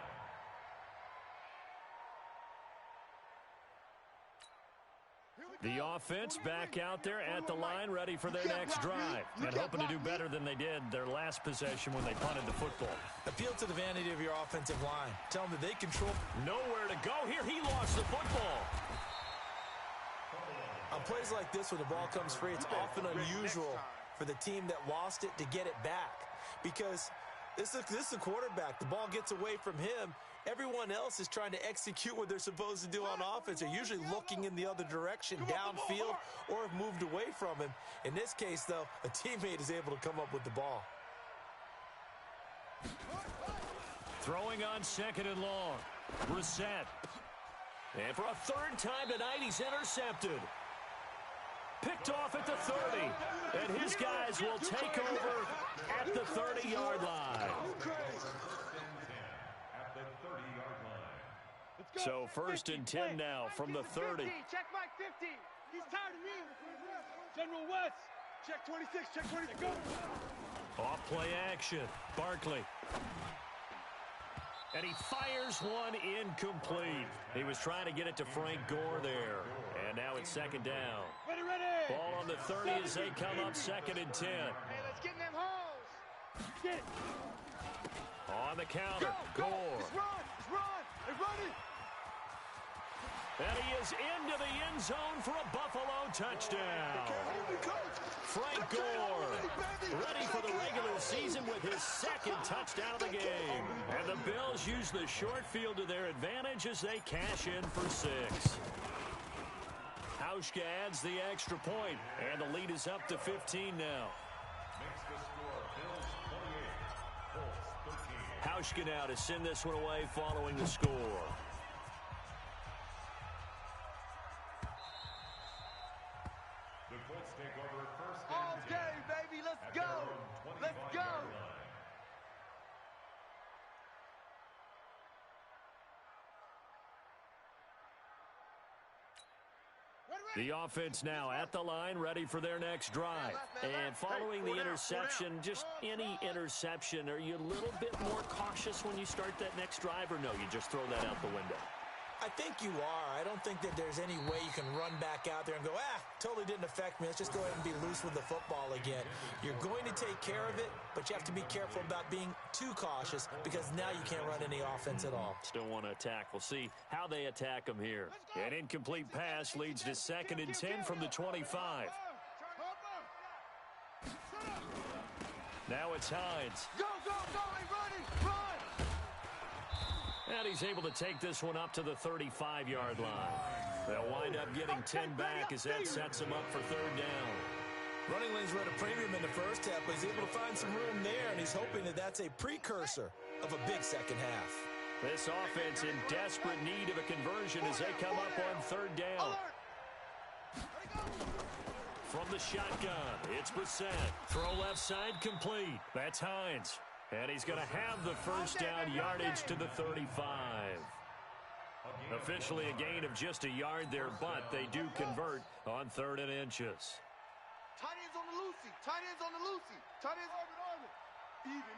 The offense back out there at the line, ready for their next drive. And hoping to do better than they did their last possession when they punted the football. Appeal to the vanity of your offensive line. Tell them that they control. Nowhere to go here. He lost the football. On plays like this where the ball comes free, it's often unusual for the team that lost it to get it back. Because this is a quarterback. The ball gets away from him. Everyone else is trying to execute what they're supposed to do on offense. They're usually looking in the other direction, downfield, or have moved away from him. In this case, though, a teammate is able to come up with the ball. Throwing on second and long. Brissett. And for a third time tonight, he's intercepted. Picked off at the 30. And his guys will take over at the 30-yard line. So first and 10 now from the 30. Check my 50. He's tired of me. General West. Check 26, check 26, go. Off play action. Barkley. And he fires one incomplete. He was trying to get it to Frank Gore there. And now it's second down. Ready. Ball on the 30 as they come up second and 10. Hey, let's get in them holes. Get it. On the counter, Gore. Let's run. They're running. And he is into the end zone for a Buffalo touchdown. Frank Gore ready for the regular season with his second touchdown of the game. And the Bills use the short field to their advantage as they cash in for 6. Hauschka adds the extra point, and the lead is up to 15 now. Makes the score Bills 28, Colts 13. Hauschka now to send this one away following the score. The Colts take over first and All 10 day, baby. Let's at go. their own Let's 25-yard go. line. The offense now at the line, ready for their next drive. And following the interception, just any interception, are you a little bit more cautious when you start that next drive, or no, you just throw that out the window? I think you are. I don't think that there's any way you can run back out there and go, totally didn't affect me. Let's just go ahead and be loose with the football again. You're going to take care of it, but you have to be careful about being too cautious because now you can't run any offense at all. Still want to attack. We'll see how they attack them here. An incomplete pass leads to 2nd and 10 from the 25. Now it's Hines. Go, go, go, and run! And he's able to take this one up to the 35-yard line. They'll wind up getting 10 back as that sets them up for 3rd down. Running lanes were at a premium in the first half, but he's able to find some room there, and he's hoping that that's a precursor of a big second half. This offense in desperate need of a conversion as they come up on 3rd down. From the shotgun, it's Brissett. Throw left side complete. That's Hines. And he's going to have the 1st down yardage to the 35. Officially a gain of just a yard there, but they do convert on 3rd and inches. Tight ends on the Lucy. Tight ends on the Lucy. Tight ends on the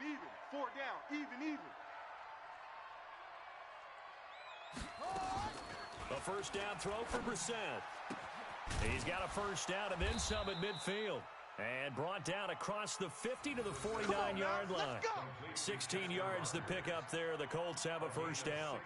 even. 4 down. Even. The 1st down throw for Brissett. He's got a 1st down and then some at midfield. And brought down across the 50 to the 49-yard line. 16 yards to pick up there. The Colts have a 1st down.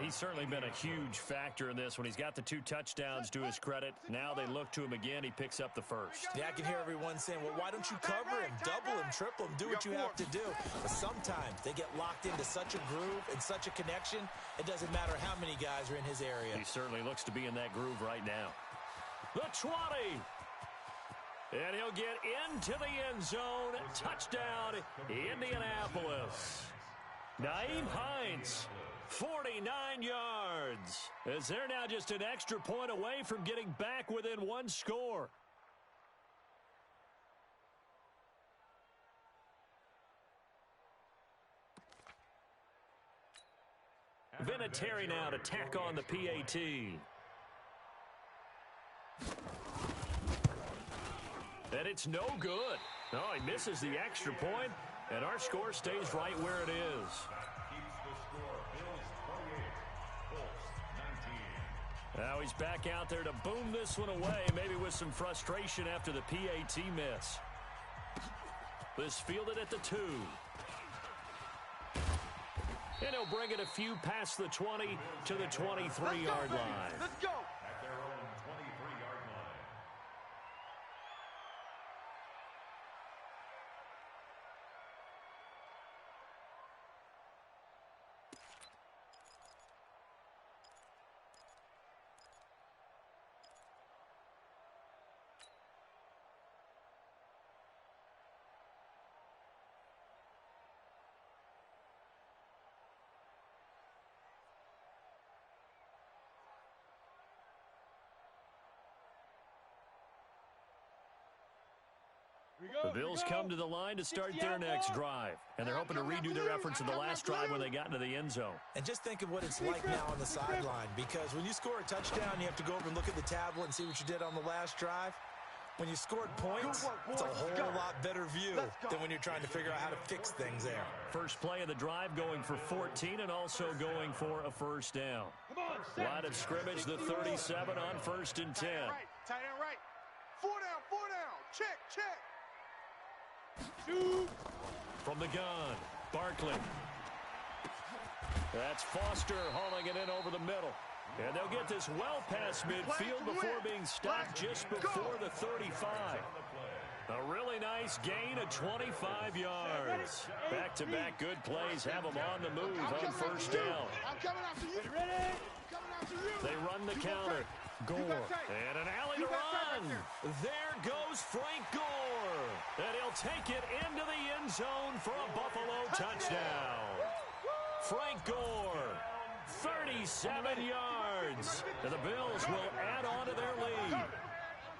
He's certainly been a huge factor in this when he's got the 2 touchdowns to his credit. Now they look to him again. He picks up the 1st. Yeah, I can hear everyone saying, well, why don't you cover him, double him, triple him, do what you have to do. But sometimes they get locked into such a groove and such a connection, it doesn't matter how many guys are in his area. He certainly looks to be in that groove right now. The 20. And he'll get into the end zone. Touchdown, Indianapolis. Nyheim Hines, 49 yards. As they're now just an extra point away from getting back within 1 score. Vinatieri now to tack on the PAT. And it's no good. No, he misses the extra point, and our score stays right where it is. Now he's back out there to boom this one away, maybe with some frustration after the PAT miss. This fielded at the 2. And he'll bring it a few past the 20 to the 23-yard line. Let's go. At their own 23-yard line. The Bills come to the line to start their next drive. And they're hoping to redo their efforts in the last drive when they got into the end zone. And just think of what it's like now on the sideline, because when you score a touchdown, you have to go over and look at the tablet and see what you did on the last drive. When you scored points, it's a whole lot better view than when you're trying to figure out how to fix things there. First play of the drive going for 14 and also going for a 1st down. Line of scrimmage, the 37 on 1st and 10. Tight end right. 4 down. Check. Shoot. From the gun, Barkley. That's Foster hauling it in over the middle. And they'll get this well past midfield before being stopped just before the 35. A really nice gain of 25 yards. Back-to-back good plays have them on the move on 1st down. I'm coming after you. Ready? They run the counter. Gore. And an alley to run. There goes Frank Gore. And he'll take it into the end zone for a Buffalo touchdown. Frank Gore, 37 yards. And the Bills will add on to their lead.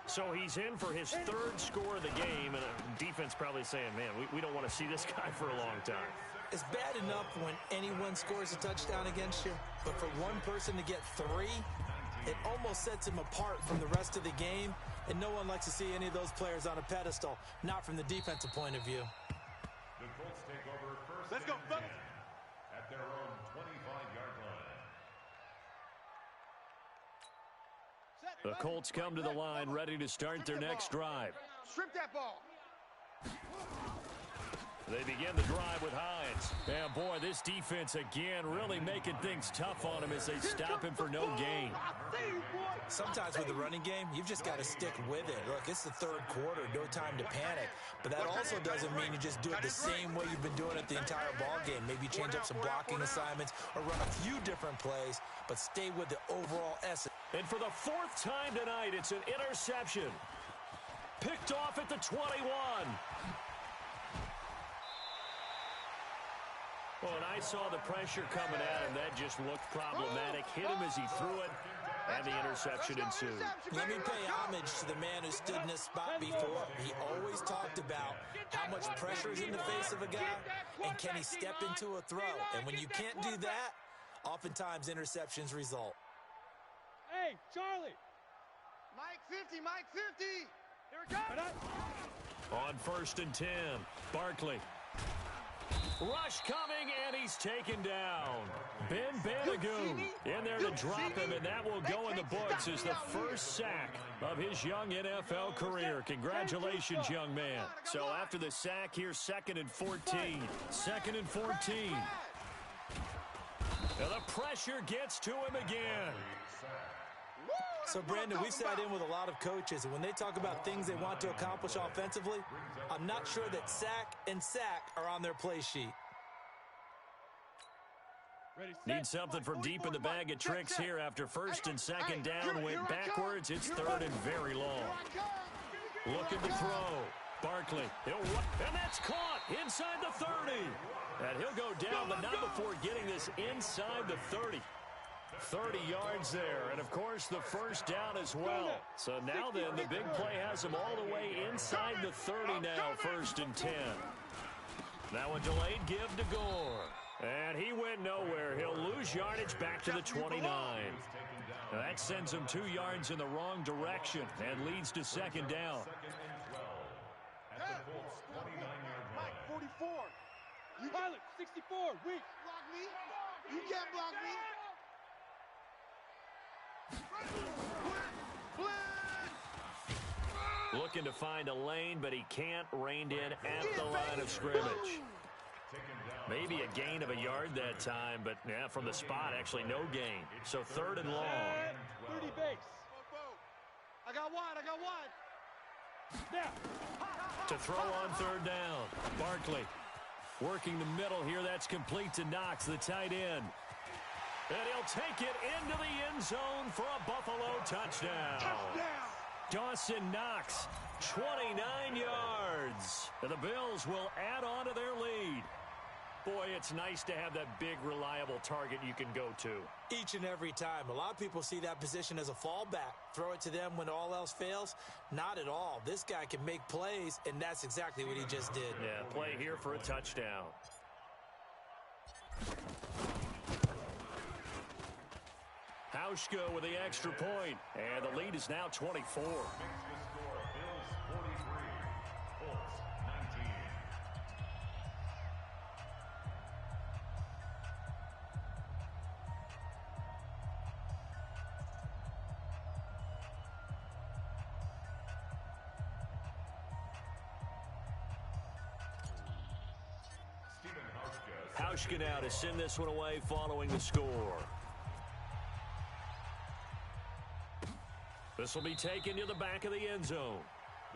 So he's in for his 3rd score of the game. And the defense probably saying, man, we don't want to see this guy for a long time. It's bad enough when anyone scores a touchdown against you, but for one person to get 3, it almost sets him apart from the rest of the game, and no one likes to see any of those players on a pedestal, not from the defensive point of view. The Colts take over first. Let's go, fellas. At their own 25-yard line. The Colts come to the line ready to start their next drive. Strip that ball. They begin the drive with Hines. And boy, this defense again really making things tough on him as they stop him for no gain. Sometimes with the running game, you've just got to stick with it. Look, it's the third quarter, no time to panic. But that also doesn't mean you just do it the same way you've been doing it the entire ball game. Maybe change up some blocking assignments or run a few different plays, but stay with the overall essence. And for the fourth time tonight, it's an interception. Picked off at the 21. Well, and I saw the pressure coming at him. That just looked problematic. Hit him as he threw it, and the interception ensued. Let me pay homage to the man who stood in this spot before. He always talked about how much pressure is in the face of a guy, and can he step into a throw. And when you can't do that, oftentimes interceptions result. Hey, Charlie. Mike 50, Mike 50. Here it comes. On 1st and 10, Barkley. Rush coming, and he's taken down. Ben Banagoo in there to drop him, and that will go in the books as the first sack of his young NFL career. Congratulations, young man. So after the sack, here's 2nd and 14. 2nd and 14. Now the pressure gets to him again. So, Brandon, we've sat in with a lot of coaches, and when they talk about things they want to accomplish offensively, I'm not sure that sack and sack are on their play sheet. Need something from deep in the bag of tricks here after 1st and 2nd down. Went backwards. It's 3rd and very long. Looking to throw. Barkley. And that's caught inside the 30. And he'll go down, but not before getting this inside the 30. 30 yards there, and of course the first down as well. So now then, the big play has him all the way inside the 30 now, 1st and 10. Now a delayed give to Gore. And he went nowhere. He'll lose yardage back to the 29. Now that sends him 2 yards in the wrong direction and leads to 2nd down. Mike 44. You pilot 64. Weak. Block me. You can't block me. Looking to find a lane, but he can't. Reined in at the line of scrimmage. Maybe a gain of a yard that time, but yeah, from the spot, actually no gain. So 3rd and long. 30 base. I got one. Now. To throw on 3rd down. Barkley working the middle here. That's complete to Knox, the tight end. And he'll take it into the end zone for a Buffalo touchdown. Dawson Knox, 29 yards. And the Bills will add on to their lead. Boy, it's nice to have that big, reliable target you can go to. Each and every time. A lot of people see that position as a fallback. Throw it to them when all else fails. Not at all. This guy can make plays, and that's exactly what he just did. Yeah, play here for a touchdown. Hauschka with the extra point, and the lead is now 24. Hauschka now to send this one away following the score. This will be taken to the back of the end zone.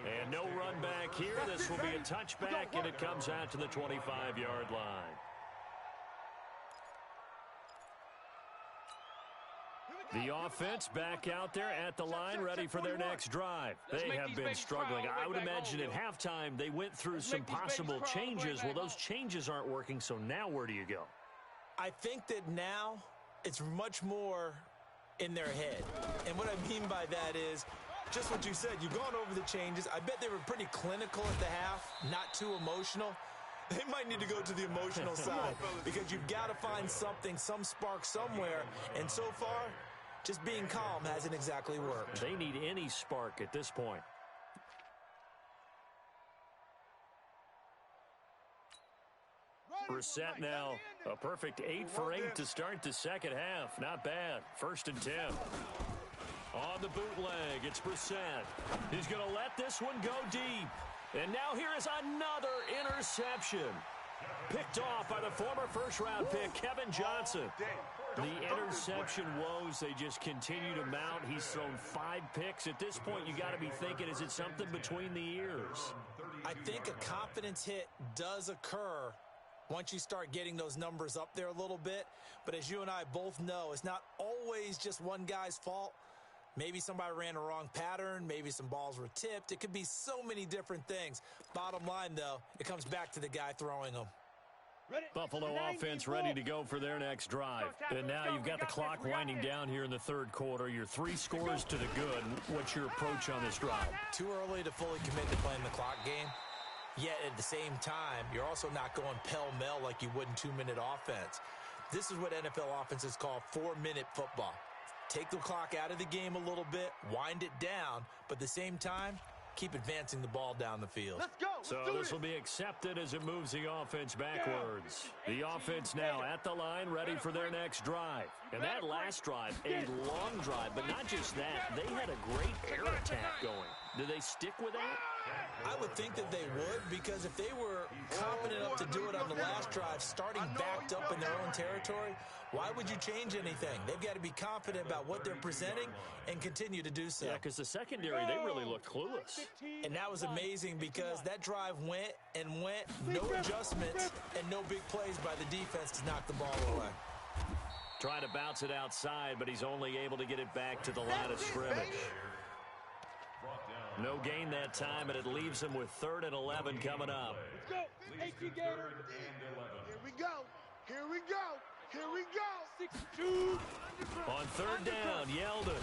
And no run back here. This will be a touchback, and it comes out to the 25-yard line. The offense back out there at the line, ready for their next drive. They have been struggling. I would imagine at halftime they went through some possible changes. Well, those changes aren't working, so now where do you go? I think that now it's much more in their head. And what I mean by that is just what you said. You've gone over the changes. I bet they were pretty clinical at the half, not too emotional. They might need to go to the emotional side because you've got to find something, some spark somewhere. And so far, just being calm hasn't exactly worked. They need any spark at this point. Brissett now, a perfect 8 for 8 to start the second half. Not bad. 1st and 10. On the bootleg, it's Brissett. He's going to let this one go deep. And now here is another interception. Picked off by the former first-round pick, Kevin Johnson. The interception woes, they just continue to mount. He's thrown 5 picks. At this point, you got to be thinking, is it something between the ears? I think a confidence hit does occur once you start getting those numbers up there a little bit. But as you and I both know, it's not always just one guy's fault. Maybe somebody ran a wrong pattern. Maybe some balls were tipped. It could be so many different things. Bottom line, though, it comes back to the guy throwing them. Buffalo offense ready to go for their next drive. And now you've got the clock winding down here in the third quarter. You're 3 scores to the good. What's your approach on this drive? Too early to fully commit to playing the clock game. Yet at the same time, you're also not going pell-mell like you would in 2-minute offense. This is what NFL offenses call 4-minute football. Take the clock out of the game a little bit, wind it down, but at the same time, keep advancing the ball down the field. Let's go. So this will be accepted as it moves the offense backwards. The offense now at the line, ready for their next drive. And that last drive, a long drive, but not just that. They had a great air attack going. Do they stick with that? I would think that they would, because if they were confident enough to do it on the last drive, starting backed up in their own territory, why would you change anything? They've got to be confident about what they're presenting and continue to do so. Yeah, because the secondary, they really looked clueless. And that was amazing because that drive went and went, no adjustments, and no big plays by the defense to knock the ball away. Trying to bounce it outside, but he's only able to get it back to the line of scrimmage. No gain that time, and it leaves him with 3rd and 11 coming up. Let's go. Here we go. Here we go. Here we go. 6-2. On 3rd down, Yeldon.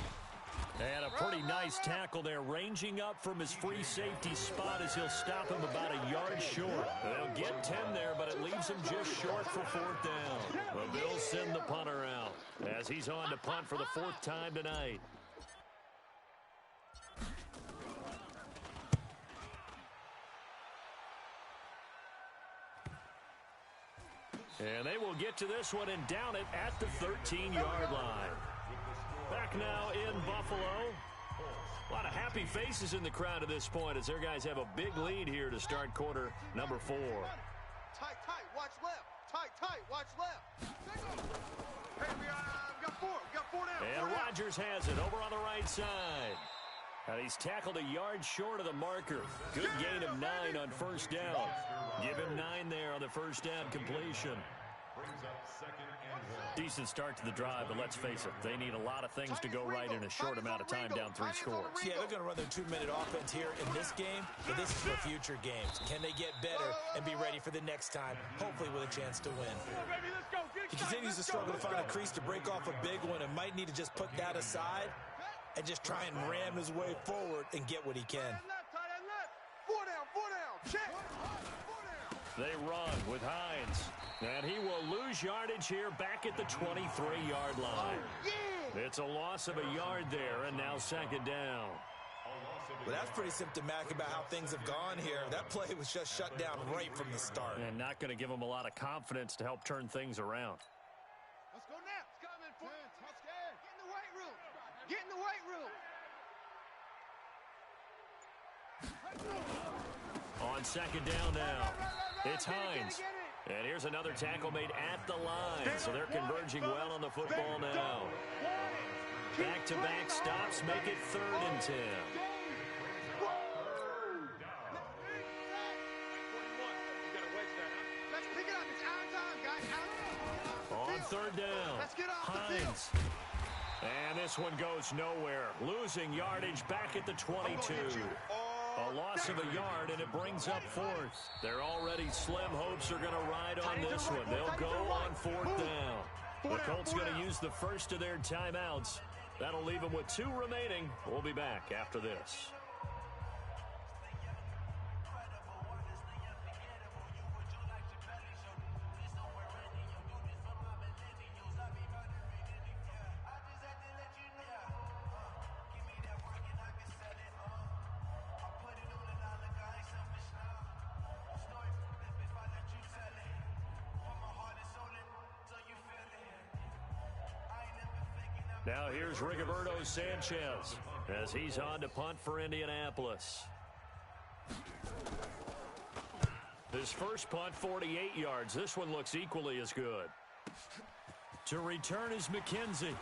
And a pretty nice tackle there, ranging up from his free safety spot as he'll stop him about a yard short. They'll get 10 there, but it leaves him just short for 4th down. Well, they'll send the punter out as he's on to punt for the 4th time tonight. And they will get to this one and down it at the 13-yard line. Back now in Buffalo. A lot of happy faces in the crowd at this point as their guys have a big lead here to start quarter number 4. Tight, watch left. Tight, watch left. Hey, we got 4. We got 4 down. And Rodgers has it over on the right side. And he's tackled a yard short of the marker. Good gain of 9 on 1st down. Give him 9 there on the 1st down completion. Decent start to the drive, but let's face it, they need a lot of things to go right in a short amount of time down 3 scores. Yeah, they're going to run their 2-minute offense here in this game, but this is for future games. Can they get better and be ready for the next time, hopefully with a chance to win? He continues to struggle to find a crease to break off a big one and might need to just put that aside and just try and ram his way forward and get what he can. Tight end left. 4 down. Check. 4 down. They run with Hines. And he will lose yardage here back at the 23-yard line. It's a loss of a yard there, and now 2nd down. Well, that's pretty symptomatic about how things have gone here. That play was just shut down right from the start. And not going to give him a lot of confidence to help turn things around. Let's go now. It's coming. Let's get in the weight room. Get in the weight room. On 2nd down now, it's Hines. And here's another tackle made at the line. So they're converging well on the football now. Back-to-back stops make it 3rd and 10. Let's pick it up. It's our time, guys. On 3rd down, Let's get off the Hines. And this one goes nowhere. Losing yardage back at the 22. A loss of a yard, and it brings up 4th. Their already slim hopes are going to ride on this one. They'll go on 4th down. The Colts going to use the first of their timeouts. That'll leave them with 2 remaining. We'll be back after this. Now here's Rigoberto Sanchez as he's on to punt for Indianapolis. His first punt, 48 yards. This one looks equally as good. To return is McKenzie.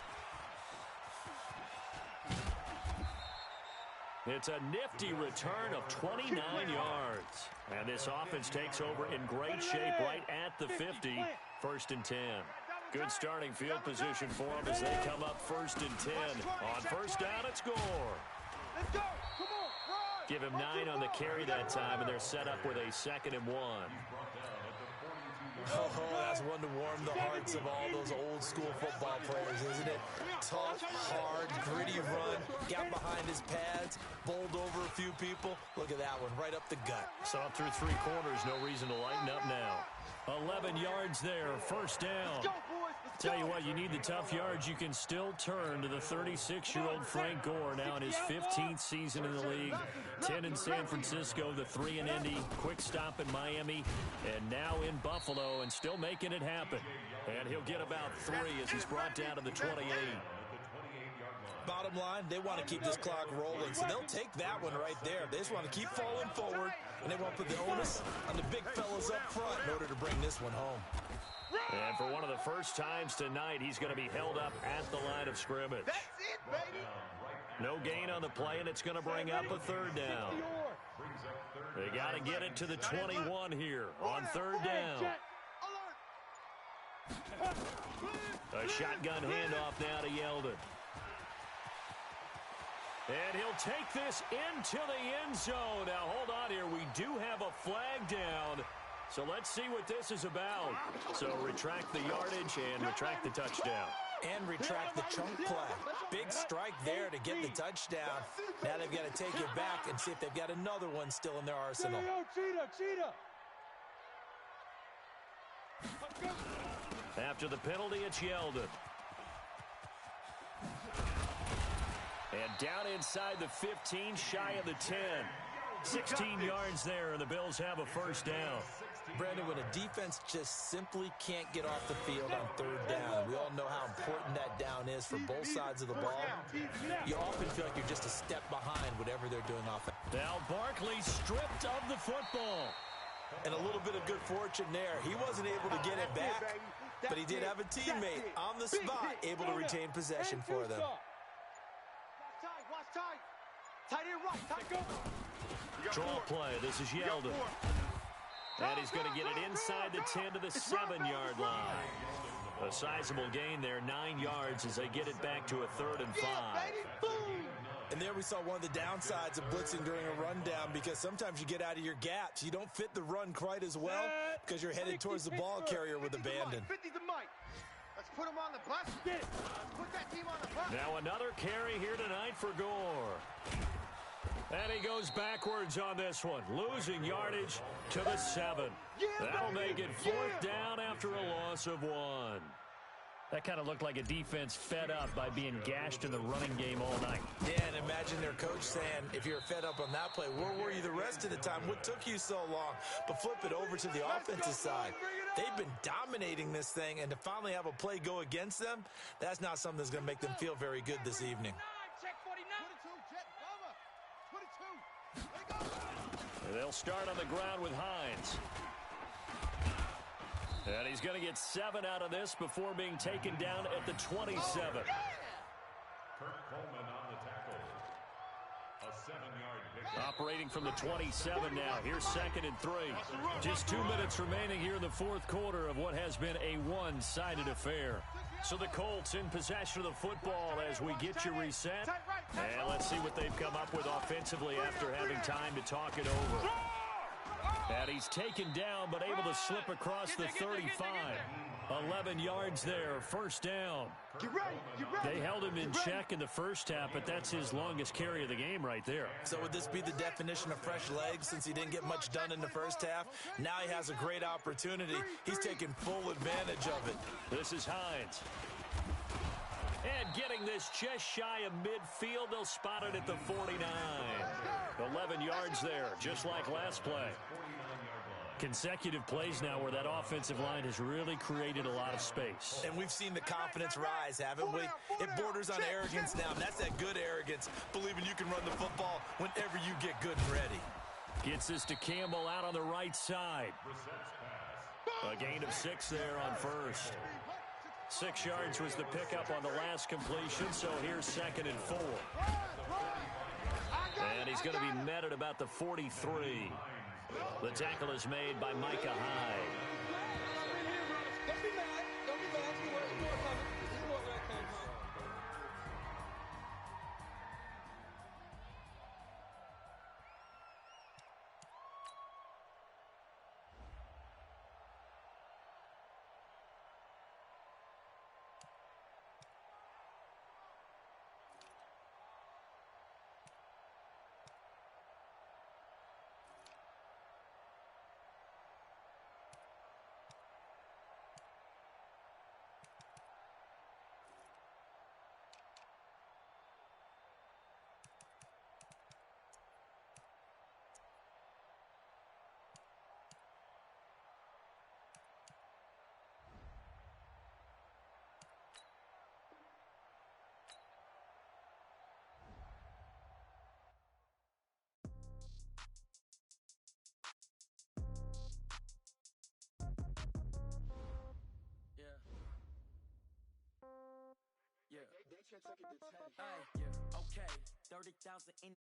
It's a nifty return of 29 yards. And this offense takes over in great shape right at the 50. 1st and 10. Good starting field position for them as they come up 1st and 10. On 1st down, it's Gore. Let's go. Come on. Give him 9 on the carry that time, and they're set up with a 2nd and 1. Oh, that's one to warm the hearts of all those old school football players, isn't it? Tough, hard, gritty run, got behind his pads, bowled over a few people. Look at that one, right up the gut. Saw through 3 quarters, no reason to lighten up now. 11 yards there, 1st down. Tell you what, you need the tough yards. You can still turn to the 36-year-old Frank Gore, now in his 15th season in the league. 10 in San Francisco, the 3 in Indy, quick stop in Miami, and now in Buffalo, and still making it happen. And he'll get about 3 as he's brought down to the 28. Bottom line, they want to keep this clock rolling, so they'll take that one right there. They just want to keep falling forward, and they want to put the onus on the big fellas up front in order to bring this one home. And for one of the first times tonight, he's going to be held up at the line of scrimmage. That's it, baby. No gain on the play, and it's going to bring up a 3rd down. They got to get it to the 21 here on 3rd down. A shotgun handoff now to Yeldon. And he'll take this into the end zone. Now, hold on here. We do have a flag down. So let's see what this is about. So retract the yardage and retract the touchdown. And retract the chunk play. Big strike there to get the touchdown. Now they've got to take it back and see if they've got another one still in their arsenal. After the penalty, it's Yeldon. And down inside the 15, shy of the 10. 16 yards there, and the Bills have a 1st down. Brandon, when a defense just simply can't get off the field on 3rd down, we all know how important that down is for both sides of the ball. You often feel like you're just a step behind whatever they're doing offense. Now Barkley stripped of the football. And a little bit of good fortune there. He wasn't able to get it back, but he did have a teammate on the spot able to retain possession for them. Watch tight. Tight end right. Tight go. Draw play. This is Yeldon. And he's going to get it inside the 10 to the 7-yard line. A sizable gain there, 9 yards as they get it back to a 3rd and 5. And there we saw one of the downsides of blitzing during a rundown, because sometimes you get out of your gaps. You don't fit the run quite as well because you're headed towards the ball carrier with abandon. 50's the mic. Let's put him on the bus. Let's put that team on the bus. Now another carry here tonight for Gore. And he goes backwards on this one, losing yardage to the 7. That'll make it 4th down after a loss of 1. That kind of looked like a defense fed up by being gashed in the running game all night. Yeah, and imagine their coach saying, if you're fed up on that play, where were you the rest of the time? What took you so long? But flip it over to the offensive side. They've been dominating this thing, and to finally have a play go against them, that's not something that's going to make them feel very good this evening. They'll start on the ground with Hines. And he's going to get 7 out of this before being taken down at the 27. Kirk Coleman on the tackle. A 7-yard pickup. Operating from the 27 now. Here's 2nd and 3. Just 2 minutes remaining here in the 4th quarter of what has been a one-sided affair. So the Colts in possession of the football as we get you reset. And let's see what they've come up with offensively after having time to talk it over. And he's taken down, but able to slip across the 35. 11 yards there, 1st down. They held him in check in the first half, but that's his longest carry of the game right there. So would this be the definition of fresh legs since he didn't get much done in the first half? Now he has a great opportunity. He's taking full advantage of it. This is Hines. And getting this just shy of midfield, they'll spot it at the 49. 11 yards there, just like last play. Consecutive plays now where that offensive line has really created a lot of space. And we've seen the confidence rise, haven't we? It borders on arrogance now, and that's that good arrogance, believing you can run the football whenever you get good and ready. Gets this to Campbell out on the right side. A gain of 6 there on first. 6 yards was the pickup on the last completion, so here's 2nd and 4. And he's going to be met at about the 43. The tackle is made by Micah Hyde. Don't be mad. Don't be mad. There's more coming. There's more where it came from. Yeah. They took it to 10. Hey, yeah, okay. 30,000 in